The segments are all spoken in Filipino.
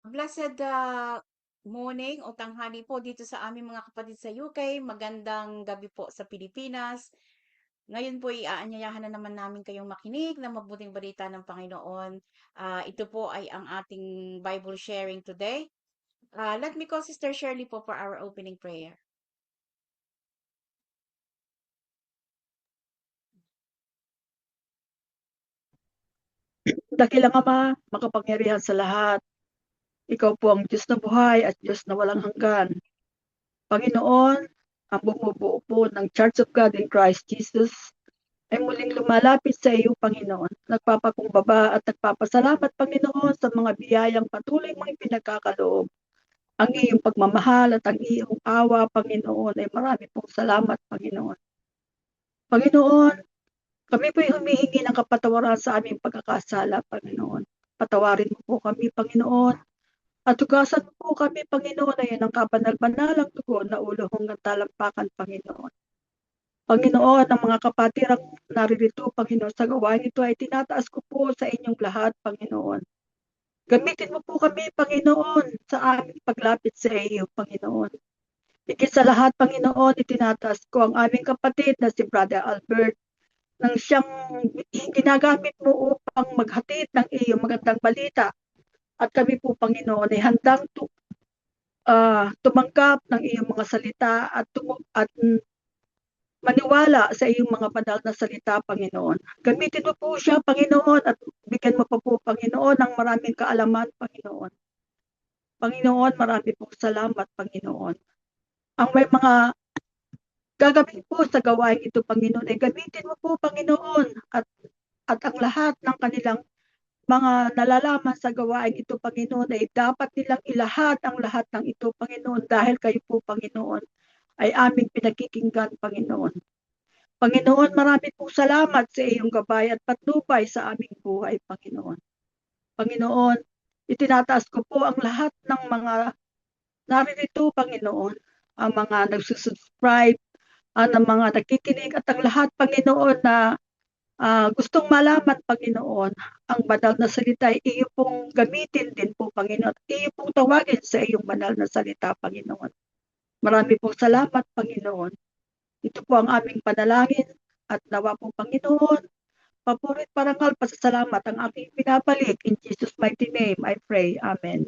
Blessed morning o tanghali po dito sa aming mga kapatid sa UK. Magandang gabi po sa Pilipinas. Ngayon po iaanyayahan na naman namin kayong makinig ng mabuting balita ng Panginoon. Ito po ay ang ating Bible sharing today. Let me call Sister Shirley po for our opening prayer. Dakilang Ama, makapangyarihan sa lahat. Ikaw po ang Diyos na buhay at Diyos na walang hanggan. Panginoon, ang bumubuo po ng Church of God in Christ Jesus ay muling lumalapit sa iyo, Panginoon. Nagpapakumbaba at nagpapasalamat, Panginoon, sa mga biyayang patuloy mong ipinagkakaloob. Ang iyong pagmamahal at ang iyong awa, Panginoon, ay marami pong salamat, Panginoon. Panginoon, kami po'y humihingi ng kapatawaran sa aming pagkakasala, Panginoon. Patawarin mo po kami, Panginoon. At hugasan mo po kami, Panginoon, ayan ang kabanal-banalang dugo na uluhong ng talampakan, Panginoon. Panginoon, ang mga kapatirang naririto, Panginoon, sa gawain ito ay tinataas ko po sa inyong lahat, Panginoon. Gamitin mo po kami, Panginoon, sa aming paglapit sa iyo, Panginoon. Higit sa lahat, Panginoon, itinataas ko ang aming kapatid na si Brother Albert nang siyang ginagamit mo upang maghatid ng iyong magandang balita. At kami po, Panginoon, ay handang tumanggap ng iyong mga salita at maniwala sa iyong mga banal na salita, Panginoon. Gamitin mo po siya, Panginoon, at bigyan mo pa po, Panginoon, ng maraming kaalaman, Panginoon. Panginoon, marami pong salamat, Panginoon. Ang may mga gagawin po sa gawain ito, Panginoon, ay gamitin mo po, Panginoon, at ang lahat ng kanilang mga nalalaman sa gawain ito, Panginoon, ay dapat nilang ilahat ang lahat ng ito, Panginoon, dahil kayo po, Panginoon, ay aming pinakikinggan, Panginoon. Panginoon, marami pong salamat sa iyong gabay at patnubay sa aming buhay, Panginoon. Panginoon, itinataas ko po ang lahat ng mga naririto, Panginoon, ang mga nagsusubscribe, ang mga nakikinig at ang lahat, Panginoon, na gustong malaman, Panginoon, ang banal na salita ay iyo pong gamitin din po, Panginoon. Iyo pong tawagin sa iyong banal na salita, Panginoon. Marami pong salamat, Panginoon. Ito po ang aming panalangin at nawa po, Panginoon, papurit parangal, pasasalamat ang aking pinabalik. In Jesus' mighty name, I pray. Amen.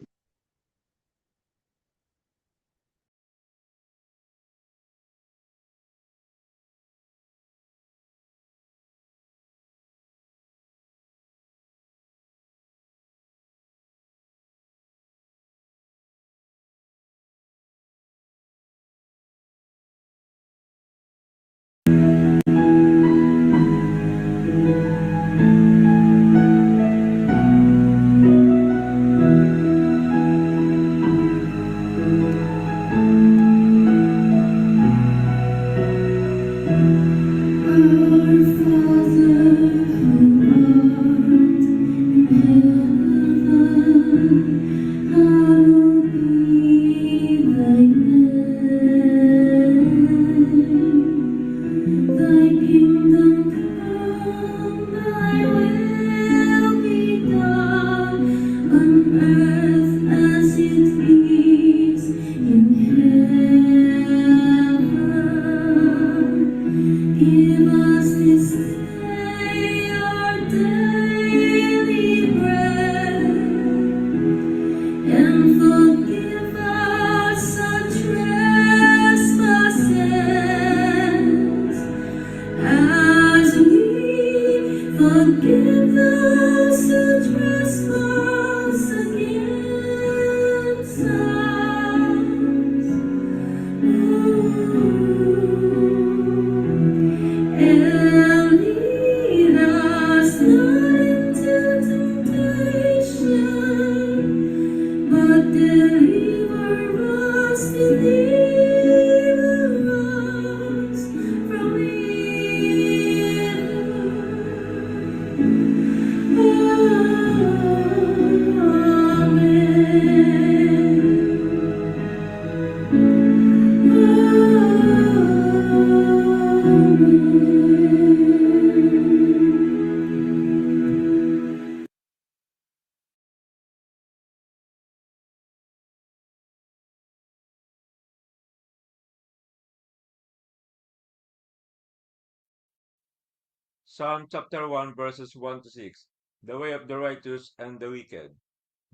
Psalm chapter 1, verses 1 to 6. The way of the righteous and the wicked.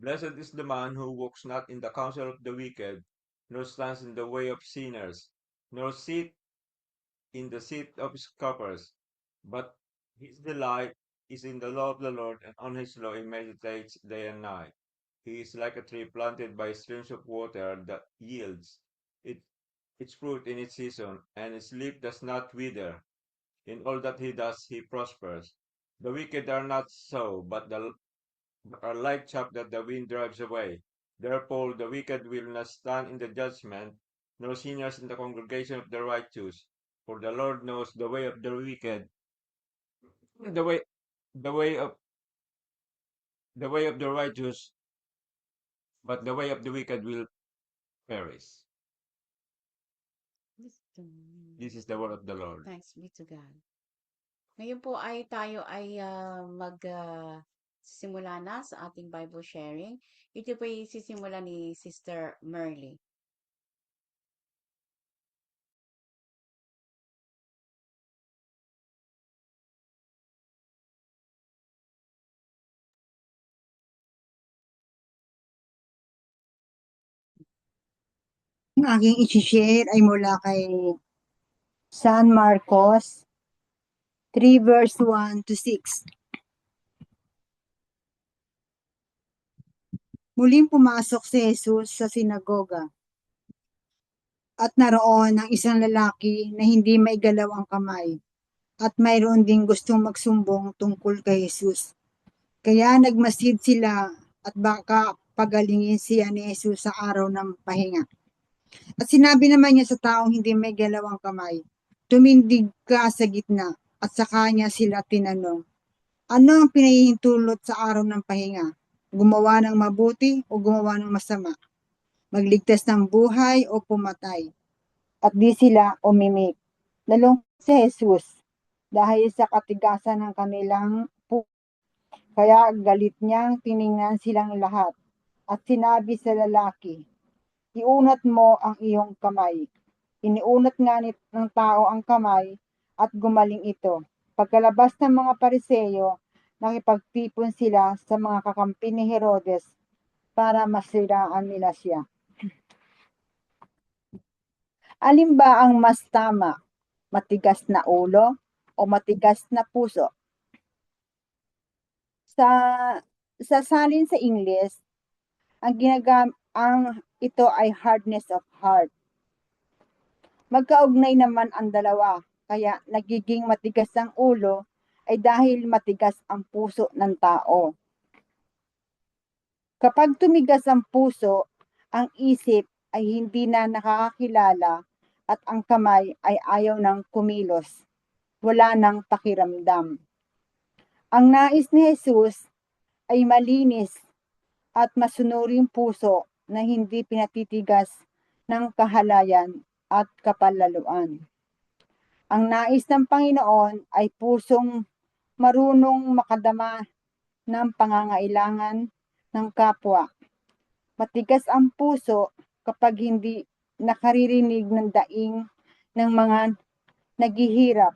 Blessed is the man who walks not in the counsel of the wicked, nor stands in the way of sinners, nor sit in the seat of scoffers. But his delight is in the law of the Lord, and on his law he meditates day and night. He is like a tree planted by streams of water that yields it, its fruit in its season, and its leaf does not wither. In all that he does, he prospers. The wicked are not so, but are like chaff that the wind drives away. Therefore, the wicked will not stand in the judgment, nor sinners in the congregation of the righteous. For the Lord knows the way of the wicked, the way, the way of the way of the righteous, but the way of the wicked will perish. This is the word of the Lord. Thanks be to God. Ngayon po ay tayo ay simula na sa ating Bible sharing. Ito po ay sisimula ni Sister Merly. Ang aking isi-share ay mula kay San Marcos 3 verse 1 to 6. Muling pumasok si Jesus sa sinagoga at naroon ang isang lalaki na hindi maigalaw ang kamay at mayroon ding gustong magsumbong tungkol kay Jesus. Kaya nagmasid sila at baka pagalingin siya ni Jesus sa araw ng pahinga. At sinabi naman niya sa taong hindi may galaw ang kamay, tumindig ka sa gitna, at sa kanya sila tinanong, ano ang pinahihintulot sa araw ng pahinga? Gumawa ng mabuti o gumawa ng masama? Magligtas ng buhay o pumatay? At di sila umimik. Nalungkot si Jesus dahil sa katigasan ng kanilang puso. Kaya galit niyang tiningnan silang lahat at sinabi sa lalaki, iunat mo ang iyong kamay. Iniunat nga ng tao ang kamay at gumaling ito. Pagkalabas ng mga Pariseyo, nakipagtipon sila sa mga kakampi ni Herodes para masiraan nila siya. Alin ba ang mas tama? Matigas na ulo o matigas na puso? Sa salin sa English, ang ito ay hardness of heart. Magkaugnay naman ang dalawa, kaya nagiging matigas ang ulo ay dahil matigas ang puso ng tao. Kapag tumigas ang puso, ang isip ay hindi na nakakakilala at ang kamay ay ayaw ng kumilos. Wala nang pakiramdam. Ang nais ni Jesus ay malinis at masunuring puso na hindi pinatitigas ng kahalayan at kapalaluan. Ang nais ng Panginoon ay pusong marunong makadama ng pangangailangan ng kapwa. Matigas ang puso kapag hindi nakaririnig ng daing ng mga naghihirap.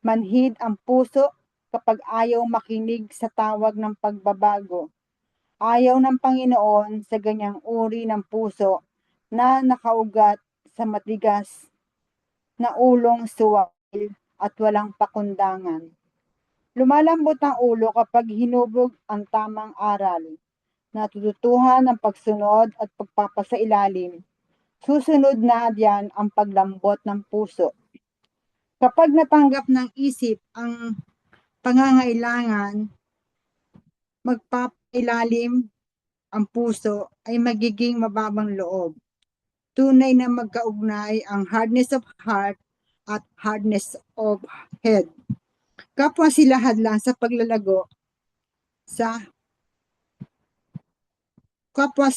Manhid ang puso kapag ayaw makinig sa tawag ng pagbabago. Ayaw ng Panginoon sa ganyang uri ng puso na nakaugat sa matigas na ulong suwakil at walang pakundangan. Lumalambot ang ulo kapag hinubog ang tamang aral. Natututuhan ang pagsunod at pagpapasailalim. Susunod na diyan ang paglambot ng puso. Kapag natanggap ng isip ang pangangailangan, magpapailalim ang puso ay magiging mababang loob. Tunay na magkaugnay ang hardness of heart at hardness of head. Kapwa sila hadlang sa paglalago sa kapwa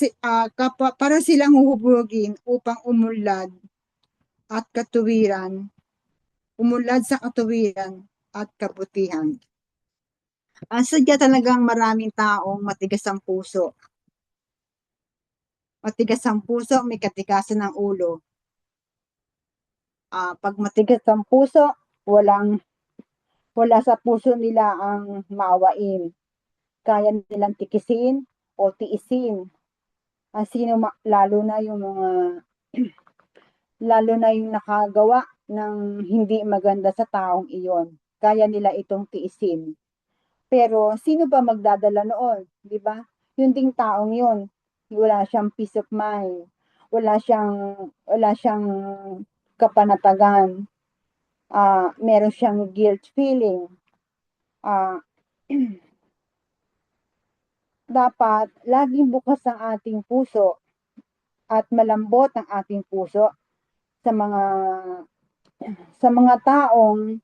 para silang huhubugin upang umunlad sa katuwiran at kabutihan. Ang sadya talagang maraming taong matigas ang puso. Matigas ang puso, may katigasan ng ulo. Pag matigas ang puso, walang Wala sa puso nila ang maawain. Kaya nilang tikisin o tiisin ang lalo na yung mga lalo na yung nakagawa ng hindi maganda sa taong iyon. Kaya nila itong tiisin. Pero sino ba magdadala noon, 'di ba? Yung ding taong yun, wala siyang peace of mind, wala siyang kapanatagan, meron siyang guilt feeling. Ah, dapat laging bukas ang ating puso at malambot ang ating puso sa mga taong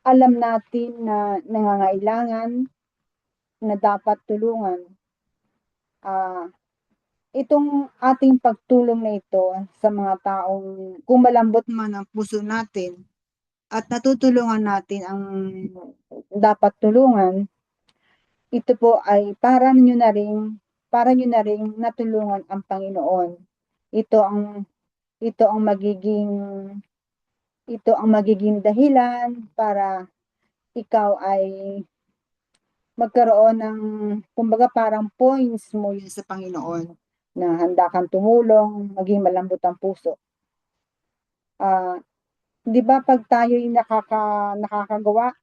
alam natin na nangangailangan na dapat tulungan. Itong ating pagtulong na ito sa mga taong kung malambot man ang puso natin at natutulungan natin ang dapat tulungan, ito po ay para nyo na ring natulungan ang Panginoon. Ito ang ito ang magiging dahilan para ikaw ay magkaroon ng, kumbaga parang points mo yun sa Panginoon na handa kang tumulong, maging malambot ang puso. 'Di ba pag tayo'y nakakagawa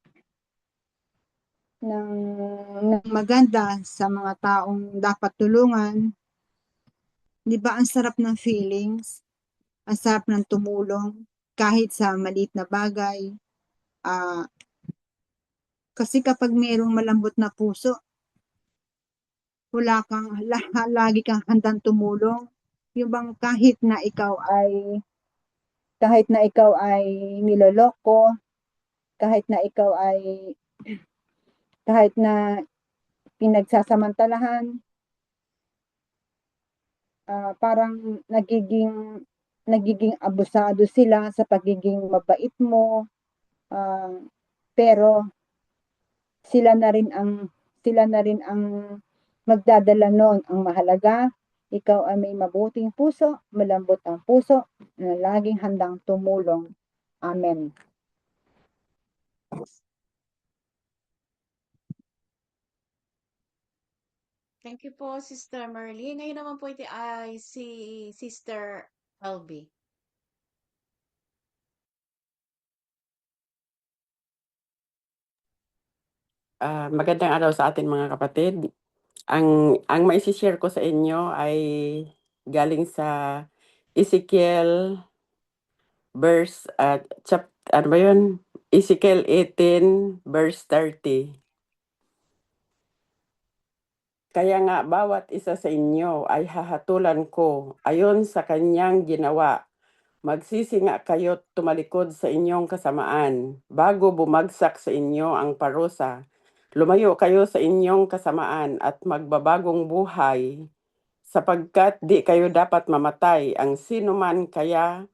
ng maganda sa mga taong dapat tulungan, 'di ba ang sarap ng feelings, ang sarap ng tumulong kahit sa maliit na bagay. Kasi kapag mayroong malambot na puso, lagi kang handang tumulong. Yung bang kahit na ikaw ay niloloko, kahit na pinagsasamantalahan, parang nagiging abusado sila sa pagiging mabait mo, pero sila na rin ang magdadala noon. Ang mahalaga, ikaw ay may mabuting puso, malambot ang puso, na laging handang tumulong. Amen. Thank you po, Sister Merly. Ngayon naman po ito ay si Sister Elby. Magandang araw sa atin mga kapatid. Ang maisi-share ko sa inyo ay galing sa Ezekiel verse ano ba yun? Ezekiel 18 verse 30. Kaya nga bawat isa sa inyo ay hahatulan ko ayon sa kanyang ginawa. Magsisi nga kayo't tumalikod sa inyong kasamaan bago bumagsak sa inyo ang parusa. Lumayo kayo sa inyong kasamaan at magbabagong buhay sapagkat di kayo dapat mamatay. Ang sino man kaya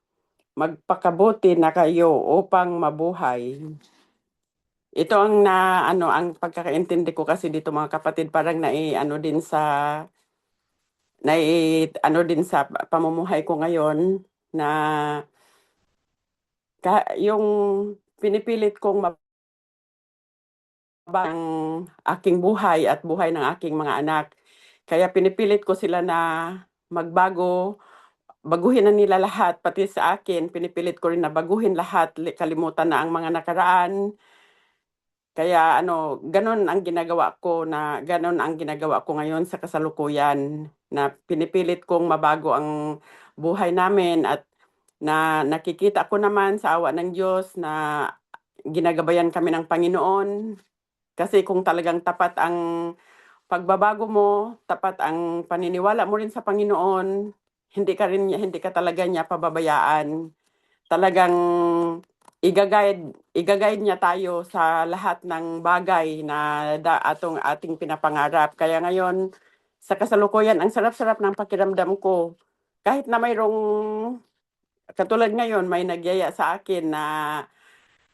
magpakabuti na kayo upang mabuhay. Ito ang ang pagkakaintindi ko kasi dito mga kapatid, parang din sa pamumuhay ko ngayon na yung pinipilit kong ang aking buhay at buhay ng aking mga anak. Kaya pinipilit ko sila na magbago, baguhin na nila lahat, pati sa akin, pinipilit ko rin na baguhin lahat, kalimutan na ang mga nakaraan. Kaya ganon ang ginagawa ko ngayon sa kasalukuyan, na pinipilit kong mabago ang buhay namin at na nakikita ko naman sa awa ng Diyos na ginagabayan kami ng Panginoon. Kasi kung talagang tapat ang pagbabago mo, tapat ang paniniwala mo rin sa Panginoon, hindi ka talaga niya pababayaan. Talagang i-guide niya tayo sa lahat ng bagay na ating pinapangarap. Kaya ngayon, sa kasalukuyan, ang sarap-sarap ng pakiramdam ko. Kahit na katulad ngayon, may nagyaya sa akin na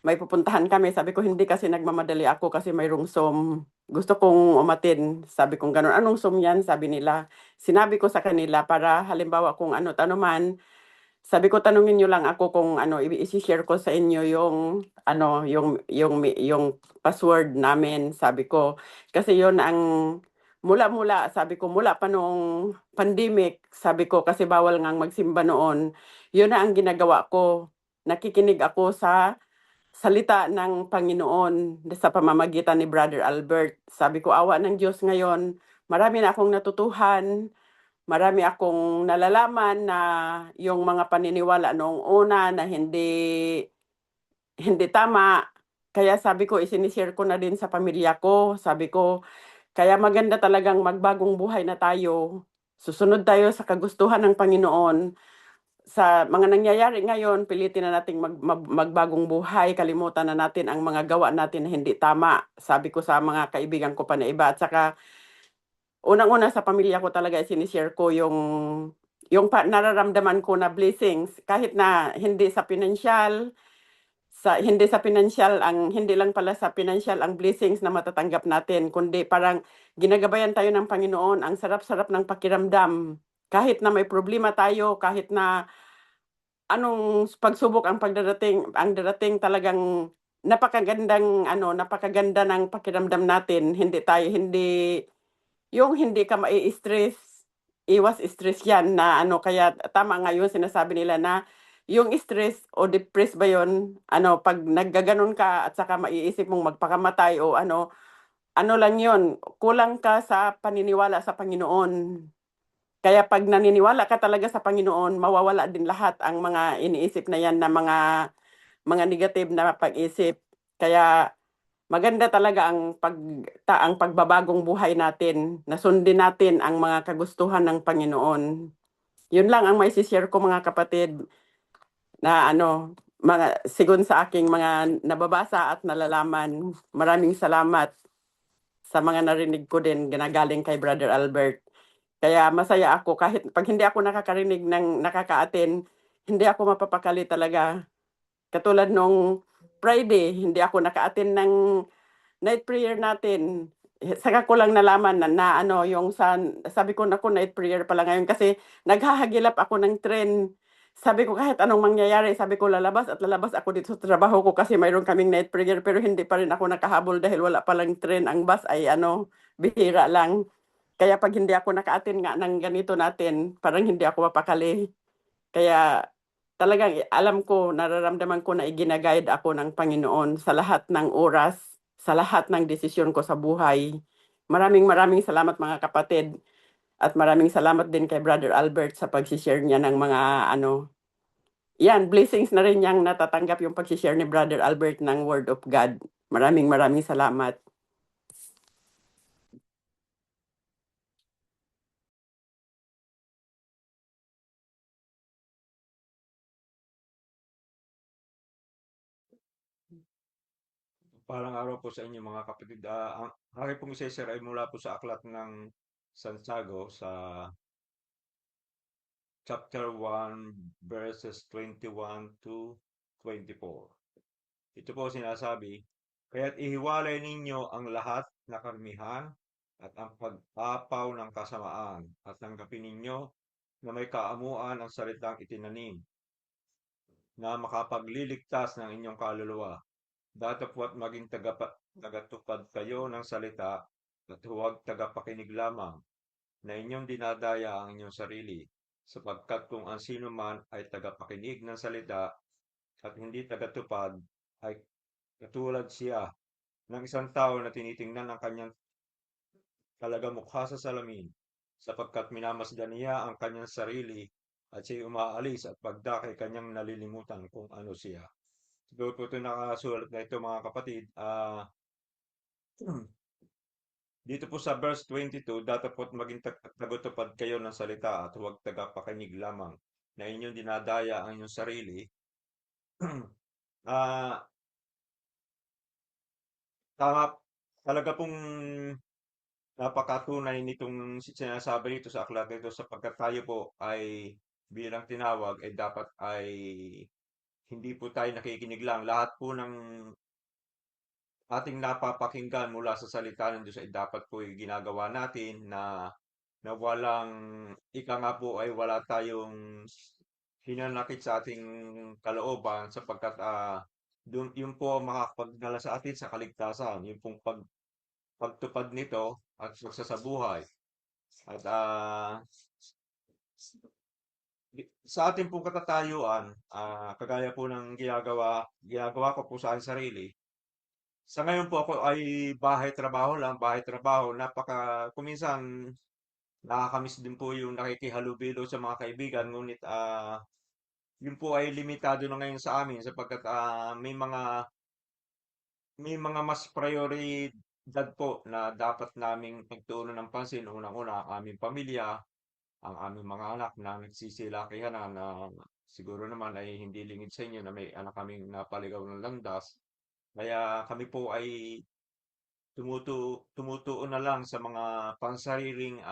may pupuntahan kami. Sabi ko, hindi kasi nagmamadali ako kasi mayroong Zoom. Gusto kong umatin. Sabi ko, gano'n. Anong Zoom yan? Sabi nila. Sinabi ko sa kanila para halimbawa kung ano man, Sabi ko tanungin niyo lang ako kung ano i-share ko sa inyo yung ano yung password namin, sabi ko. Kasi yon ang mula-mula, sabi ko mula pa nung pandemic, sabi ko kasi bawal ngang magsimba noon. Yun na ang ginagawa ko. Nakikinig ako sa salita ng Panginoon sa pamamagitan ni Brother Albert. Sabi ko, awa ng Diyos ngayon, marami na akong natutuhan, marami akong nalalaman na yung mga paniniwala noong una na hindi tama. Kaya sabi ko, isinishare ko na din sa pamilya ko. Sabi ko, kaya maganda talagang magbagong buhay na tayo. Susunod tayo sa kagustuhan ng Panginoon. Sa mga nangyayari ngayon, pilitin na nating magbagong buhay, kalimutan na natin ang mga gawa natin na hindi tama. Sabi ko sa mga kaibigan ko pa na iba. At saka, unang-una sa pamilya ko talaga sinishare ko yung nararamdaman ko na blessings. Kahit na hindi sa financial, hindi lang pala sa financial ang blessings na matatanggap natin, kundi parang ginagabayan tayo ng Panginoon. Ang sarap-sarap ng pakiramdam. Kahit na may problema tayo, kahit na anong pagsubok ang darating talagang napakaganda ng pakiramdam natin. Hindi ka mai-stress, iwas stress yan na ano, kaya tama nga yung sinasabi nila na yung stress o depressed ba yun, pag naggaganon ka at saka maiisip mong magpakamatay o ano lang yun, kulang ka sa paniniwala sa Panginoon. Kaya pag naniniwala ka talaga sa Panginoon, mawawala din lahat ang mga iniisip na yan na mga negative na pag-isip. Kaya maganda talaga ang pagbabagong buhay natin, na sundin natin ang mga kagustuhan ng Panginoon. Yun lang ang maisishare ko mga kapatid na sigon sa aking mga nababasa at nalalaman. Maraming salamat sa mga narinig ko din ginagaling kay Brother Albert. Kaya masaya ako kahit pag hindi ako nakakarinig ng nakaka-attend, hindi ako mapapakali talaga. Katulad nung Friday, hindi ako naka-attend ng night prayer natin. Saka ko lang nalaman sabi ko naku, night prayer pala ngayon kasi naghahagilap ako ng tren. Sabi ko kahit anong mangyayari, sabi ko lalabas ako dito sa trabaho ko kasi mayroon kaming night prayer, pero hindi pa rin ako nakahabol dahil wala palang tren. Ang bus ay bihira lang. Kaya pag hindi ako naka-attend nga ng ganito natin, parang hindi ako mapakali. Kaya talagang alam ko, nararamdaman ko na igina-guide ako ng Panginoon sa lahat ng oras, sa lahat ng desisyon ko sa buhay. Maraming maraming salamat mga kapatid. At maraming salamat din kay Brother Albert sa pag-share niya ng mga yan, blessings na rin niyang natatanggap yung pag-share ni Brother Albert ng Word of God. Maraming maraming salamat. Parang araw po sa inyo mga kapatid. Ang aking pong isa ay mula po sa aklat ng Santiago sa chapter 1 verses 21 to 24. Ito po sinasabi, kaya't ihiwalay ninyo ang lahat na karmihan at ang pag-apaw ng kasamaan at tanggapin ninyo na may kaamuan ang salitang itinanim na makapagliligtas ng inyong kaluluwa. Datapwat maging tagatupad kayo ng salita at huwag tagapakinig lamang na inyong dinadaya ang inyong sarili, sapagkat kung ang sino man ay tagapakinig ng salita at hindi tagatupad, ay katulad siya ng isang tao na tinitingnan ang kanyang talagamukha sa salamin, sapagkat minamasdan niya ang kanyang sarili at siya'y umaalis at pagdakay kanyang nalilimutan kung ano siya. Siguro po ito nakasulat na ito mga kapatid. Dito po sa verse 22, datapot maging tagapagtupad kayo ng salita at huwag tagapakinig lamang na inyong dinadaya ang inyong sarili. Ah, tama talaga pong napakatunay nitong sinasabi nito sa aklat nito, sapagkat tayo po ay bilang tinawag ay dapat ay hindi po tayo nakikinig lang. Lahat po ng ating napapakinggan mula sa salita ng Diyos ay dapat po ay ginagawa natin na walang ika nga po ay wala tayong hinanakit sa ating kalooban sapagkat yun po ang makakapagdala sa atin sa kaligtasan, yung pong pagtupad nito at pagsasabuhay. At sa ating pong katatayuan, kagaya po ng ginagawa ko po sa aking sarili. Sa ngayon po ako ay bahay trabaho. Kuminsan nakakamiss din po yung nakikihalubilo sa mga kaibigan, ngunit yun po ay limitado na ngayon sa amin sapagkat may mga mas prioridad po na dapat naming pagtuunan ng pansin. Unang-una, ang aming pamilya, ang aming mga anak na nagsisilakihan na siguro naman ay hindi lingid sa inyo na may anak kaming napaligaw ng landas. Kaya kami po ay tumutuon na lang sa mga pansariling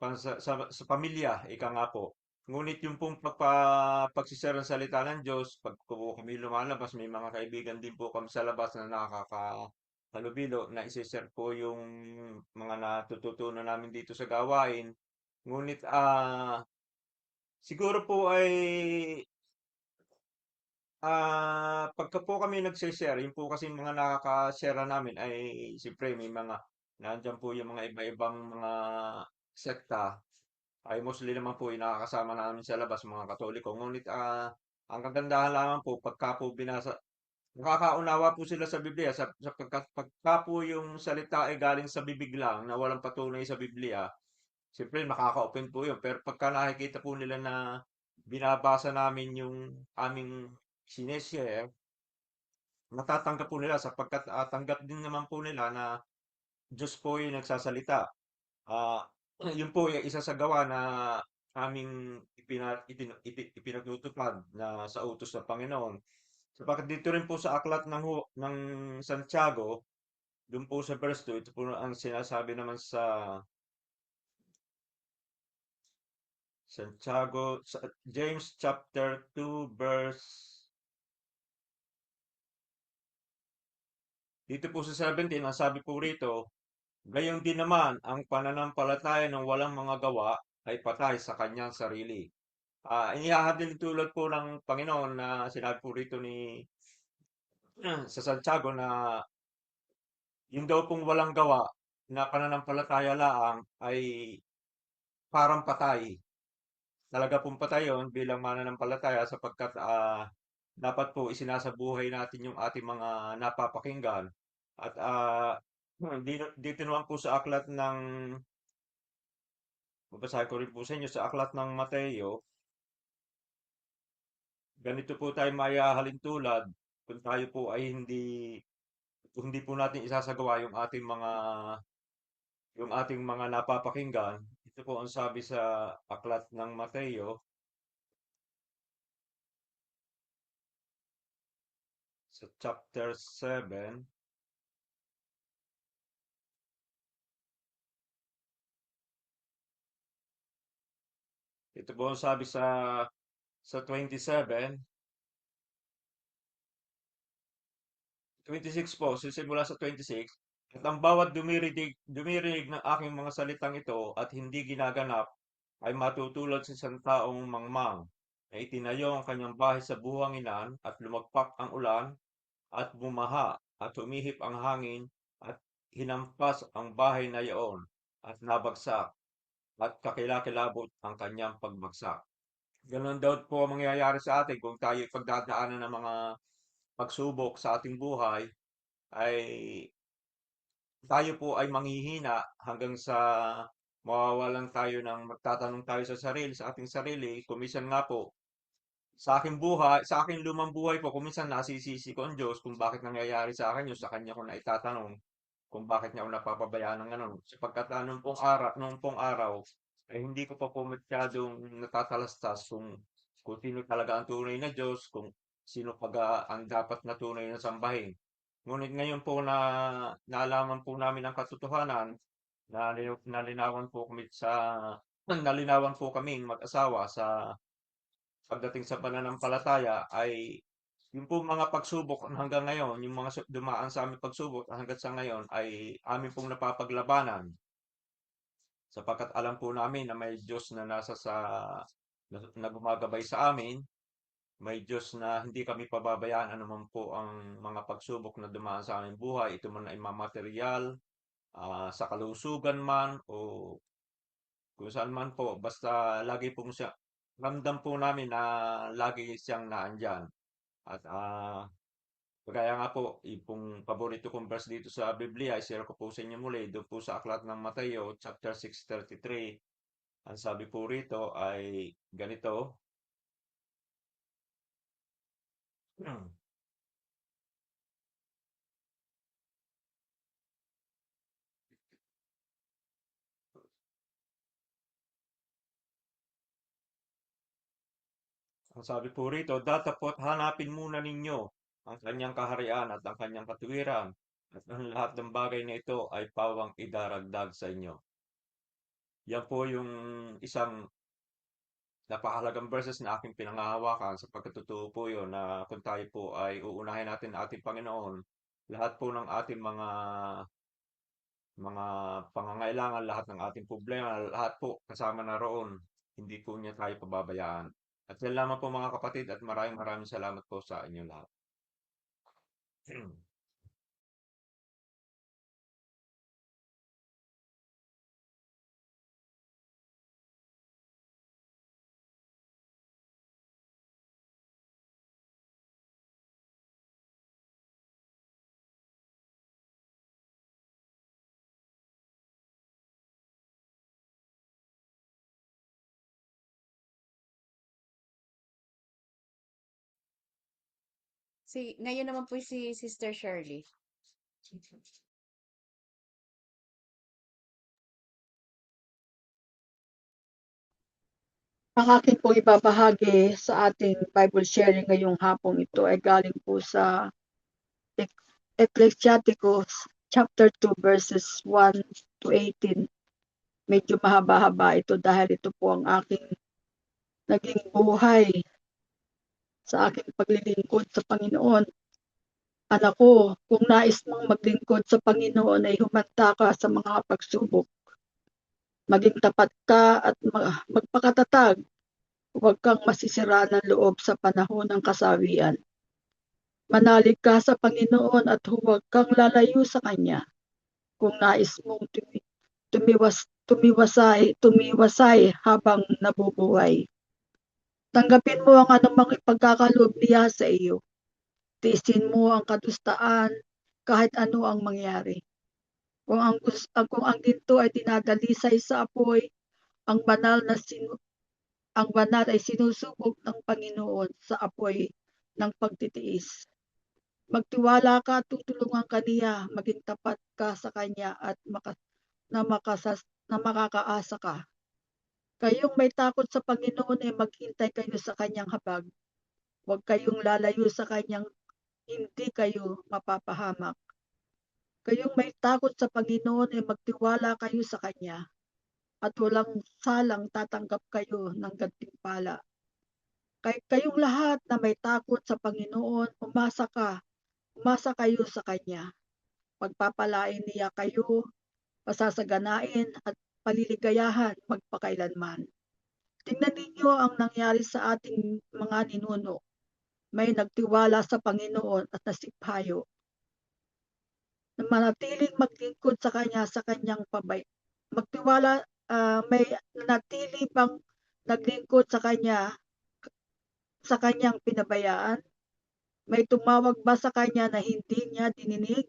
sa pamilya, ika nga po. Ngunit yung pong pagsishare ng salita ng Diyos, pag po kami lumalabas, may mga kaibigan din po kami sa labas na nakakahalubilo na isi-share po yung mga natututunan namin dito sa gawain. Ngunit siguro po ay pagka po kami nagse-share, yun po kasi mga nakaka-share namin ay siyempre may nandiyan po yung mga iba-ibang mga sekta ay mostly naman po yung nakakasama namin sa labas, mga Katoliko. Ngunit ang kagandahan lamang po, pagka po nakakaunawa po sila sa Biblia, pagka po yung salita ay galing sa bibig lang, na walang patunay sa Biblia, siyempre makaka-open po yun. Pero pagka nakikita po nila na binabasa namin yung aming sineshare, natatanggap po nila sapagkat tanggap din naman po nila na Diyos po yung nagsasalita. Ah, yun po yung isa sa gawa na aming ipinagtutupad na sa utos ng Panginoon. Sapagkat dito rin po sa aklat ng Santiago, doon po sa verse 2, ito po ang sinasabi naman sa James chapter 2 dito po sa 17, ang sabi po rito, gayon din naman ang pananampalataya ng walang mga gawa ay patay sa kanyang sarili. Inihahadin tulad po ng Panginoon na sinabi po rito sa Santiago na yung daw pong walang gawa na pananampalataya laang ay parang patay. Talaga pong patay yun bilang mananampalataya sapagkat dapat po isinasabuhay natin yung ating mga napapakinggan. At dito naman po sa aklat babasahin ko rin po sa inyo sa aklat ng Mateo, ganito po tayo mayahalin tulad kung tayo po ay kung hindi po natin isasagawa yung ating mga napapakinggan. Ito po ang sabi sa aklat ng Mateo sa chapter 7. Ito po ang sabi sa 27, 26 po, sisimula sa 26. At ang bawat dumirinig ng aking mga salitang ito at hindi ginaganap ay matutulad sa isang taong mangmang na itinayo ang kanyang bahay sa buhanginan at lumagpak ang ulan at bumaha at humihip ang hangin at hinampas ang bahay na iyon at nabagsak at kakilakilabot ang kanyang pagbagsak. Ganon daw po ang mangyayari sa atin kung tayo pagdadaanan ng mga pagsubok sa ating buhay ay tayo po ay manghihina hanggang sa mawawalan tayo magtatanong tayo sa ating sarili, kuminsan nga po, sa aking lumang buhay po, kuminsan nasisisi ko ang Diyos kung bakit nangyayari sa akin yun, sa Kanya ko na itatanong kung bakit niya ako napapabayaan ng ganun. Sapagkat nung pong araw, ay hindi ko pa po masyadong natatalastas kung sino talaga ang tunay na Diyos, kung sino ang dapat na tunay na sambahin. Ngunit ngayon po na naalaman po namin ang katotohanan, nalinawan po kami nalinawan po kaming mag-asawa sa pagdating sa pananampalataya ay yung po mga pagsubok hanggang ngayon, yung mga dumaan sa aming pagsubok hanggang sa ngayon ay amin pong napapaglabanan sapagkat alam po namin na may Diyos na nasa sa na gumagabay sa amin. May Diyos na hindi kami pababayaan anuman po ang mga pagsubok na dumaan sa aming buhay. Ito man ay mamaterial, sa kalusugan man o kung saan man po. Basta lagi pong siya, ramdam po namin na lagi siyang naandyan. At kaya nga po, yung paborito kong verse dito sa Biblia, i-share ko po sa inyo muli, doon po sa Aklat ng Mateo, chapter 6:33. Ang sabi po rito ay ganito. Ang sabi po rito, datapot hanapin muna ninyo ang kanyang kaharian at ang kanyang katuwiran, at ang lahat ng bagay na ito ay pawang idaragdag sa inyo. Yan po yung isang napakahalagang verses na aking pinangahawakan sapagkat totoo po yun na kung tayo po ay uunahin natin ang ating Panginoon, lahat po ng ating mga pangangailangan, lahat ng ating problema, lahat po kasama na roon. Hindi po niya tayo pababayaan. At yan lamang po mga kapatid at maraming salamat po sa inyo lahat. Ngayon naman po si Sister Shirley. Ang akin po ibabahagi sa ating Bible sharing ngayong hapong ito ay galing po sa Ecclesiasticus chapter 2 verses 1 to 18. Medyo mahaba-haba ito dahil ito po ang aking naging buhay sa aking paglilingkod sa Panginoon. Anak ko, kung nais mong maglingkod sa Panginoon ay humanda ka sa mga pagsubok. Maging tapat ka at magpakatatag. Huwag kang masisira ng loob sa panahon ng kasawian. Manalig ka sa Panginoon at huwag kang lalayo sa Kanya. Kung nais mong tumiwasay habang nabubuhay. Tanggapin mo ang anumang ipagkakaloob niya sa iyo. Tiisin mo ang kadustaan kahit ano ang mangyari. Kung ang ginto ay dinadalisay sa apoy, ang banal ay sinusubok ng Panginoon sa apoy ng pagtitiis. Magtiwala ka at tutulungan ka niya, maging tapat ka sa kanya at makakaasa ka. Kayong may takot sa Panginoon ay maghintay kayo sa kanyang habag. Huwag kayong lalayo sa kanyang hindi kayo mapapahamak. Kayong may takot sa Panginoon ay magtiwala kayo sa kanya at walang salang tatanggap kayo ng gantimpala. Kayong lahat na may takot sa Panginoon, umasa kayo sa kanya. Pagpapalain niya kayo, pasasaganain at paliligayahan magpakailanman. Tingnan ninyo ang nangyari sa ating mga ninuno. May nagtiwala sa Panginoon at nasiphayo. Na manatiling maglingkod sa kanya sa kanyang magtiwala, may natili pang naglingkod sa kanyang pinabayaan. May tumawag ba sa kanya na hindi niya dininig?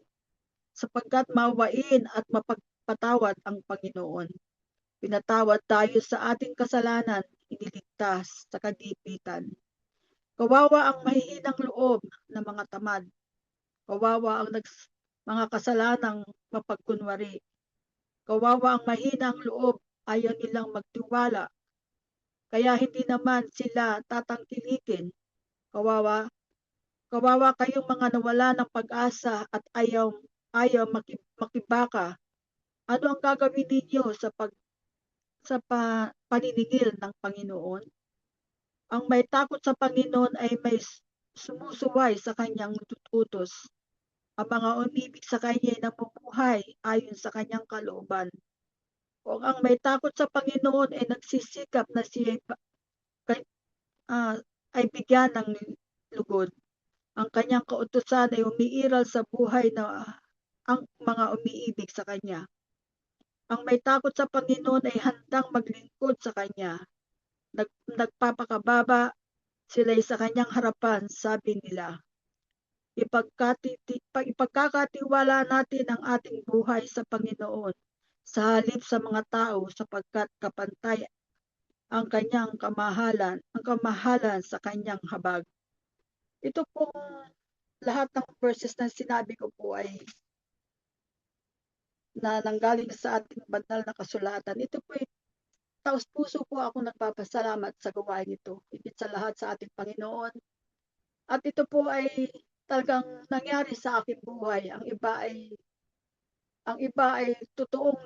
Sapagkat mawain at mapagpatawad ang Panginoon. Pinatawad tayo sa ating kasalanan, iniligtas sa kagipitan. Kawawa ang mahihinang loob ng mga tamad. Kawawa ang mga kasalanang mapagkunwari. Kawawa ang mahinang loob, ayaw nilang magtiwala. Kaya hindi naman sila tatangkilikin. Kawawa kayong mga nawala ng pag-asa at ayaw makibaka. Ano ang gagawin ninyo sa paniningil ng Panginoon? Ang may takot sa Panginoon ay may sumusuway sa kanyang utos. Ang mga umibig sa kanya ay namumuhay ayon sa kanyang kalooban. Kung ang may takot sa Panginoon ay nagsisikap na ay bigyan ng lugod. Ang kanyang kautusan ay umiiral sa buhay na ang mga umiibig sa kanya. Ang may takot sa Panginoon ay handang maglingkod sa kanya. Nagpapakababa sila'y sa kanyang harapan, sabi nila. Ipagkakatiwala natin ang ating buhay sa Panginoon sa halip sa mga tao sapagkat kapantay ang kamahalan sa kanyang habag. Ito pong lahat ng verses na sinabi ko po ay na nanggaling sa ating banal na kasulatan. Ito po ay taos-puso po ako nagpapasalamat sa gawain ito. Higit sa lahat sa ating Panginoon. At ito po ay talagang nangyari sa aking buhay. Ang iba ay totoong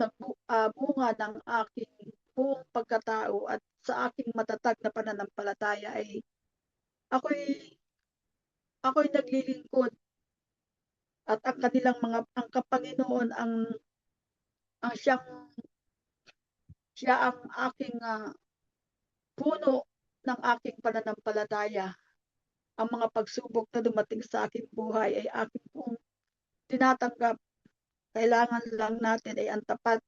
bunga ng aking buong pagkatao at sa aking matatag na pananampalataya ay ako'y naglilingkod at ang Panginoon ang siya ang aking puno ng aking pananampalataya. Ang mga pagsubok na dumating sa aking buhay ay aking pong tinatanggap. Kailangan lang natin ay ang tapat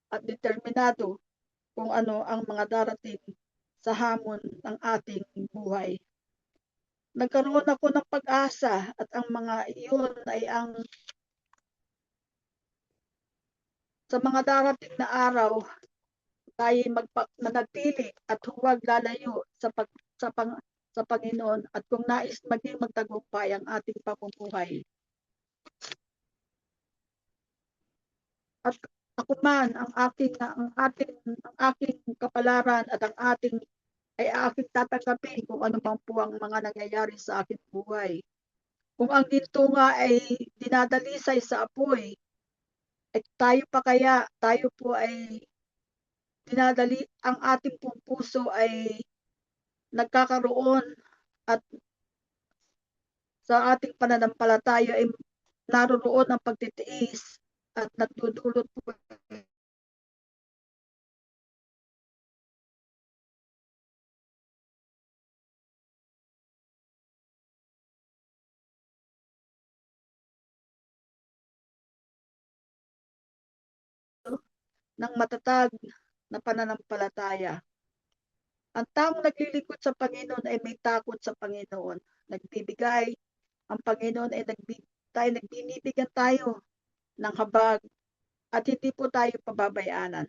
at determinado kung ano ang mga darating sa hamon ng ating buhay. Nagkaroon ako ng pag-asa at ang mga iyon ay sa mga darating na araw tayo manatili at huwag lalayo sa Panginoon at kung nais maging magtagumpay ang ating pamumuhay. At ako man ang aking kapalaran at ang aking tatanggapin kung ano man po ang mga nangyayari sa aking buhay. Kung ang ginto nga ay dinadalisay sa apoy, ay tayo po ay ang ating pong puso ay nagkakaroon at sa ating pananampalataya ay naroon ang pagtitiis at nagdudulot po ng matatag na pananampalataya. Ang taong naglilingkod sa Panginoon ay may takot sa Panginoon. Nagbibigay, ang Panginoon ay nagbibigyan tayo ng habag at hindi po tayo pababayaanan.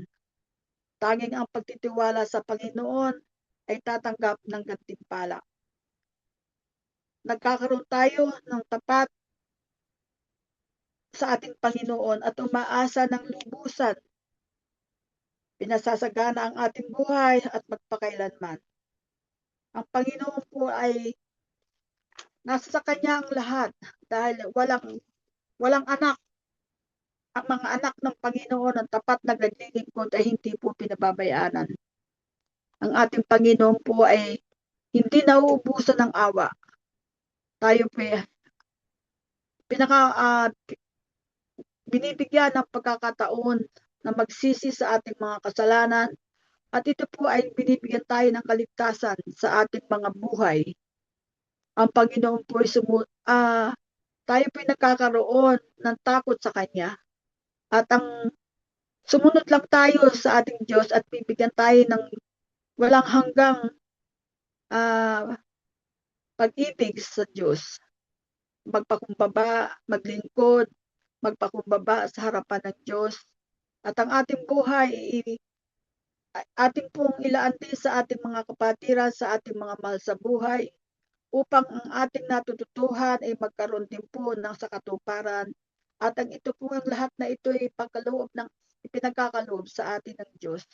Tanging ang pagtitiwala sa Panginoon ay tatanggap ng gantimpala. Nagkakaroon tayo ng tapat sa ating Panginoon at umaasa ng lubusan. Pinasasagana ang ating buhay at magpakailanman. Ang Panginoon po ay nasa sa Kanya ang lahat dahil walang anak. Ang mga anak ng Panginoon ang tapat na naglilingkod ay hindi po pinababayaanan. Ang ating Panginoon po ay hindi nauubusan ng awa. Tayo po binibigyan ng pagkakataon na magsisi sa ating mga kasalanan at ito po ay binibigyan tayo ng kaligtasan sa ating mga buhay. Ang Panginoon po ay tayo po ay nagkakaroon ng takot sa Kanya at ang sumunod lang tayo sa ating Diyos at bibigyan tayo ng walang hanggang pag-ibig sa Diyos. Magpakumbaba, maglingkod, magpakumbaba sa harapan ng Diyos. At ang ating buhay, ating pong ilaan din sa ating mga kapatiran, sa ating mga mahal sa buhay, upang ang ating natututuhan ay magkaroon din po ng sakatuparan. At ang ito po ang lahat na ito ay ipinagkakaloob sa atin ng Diyos.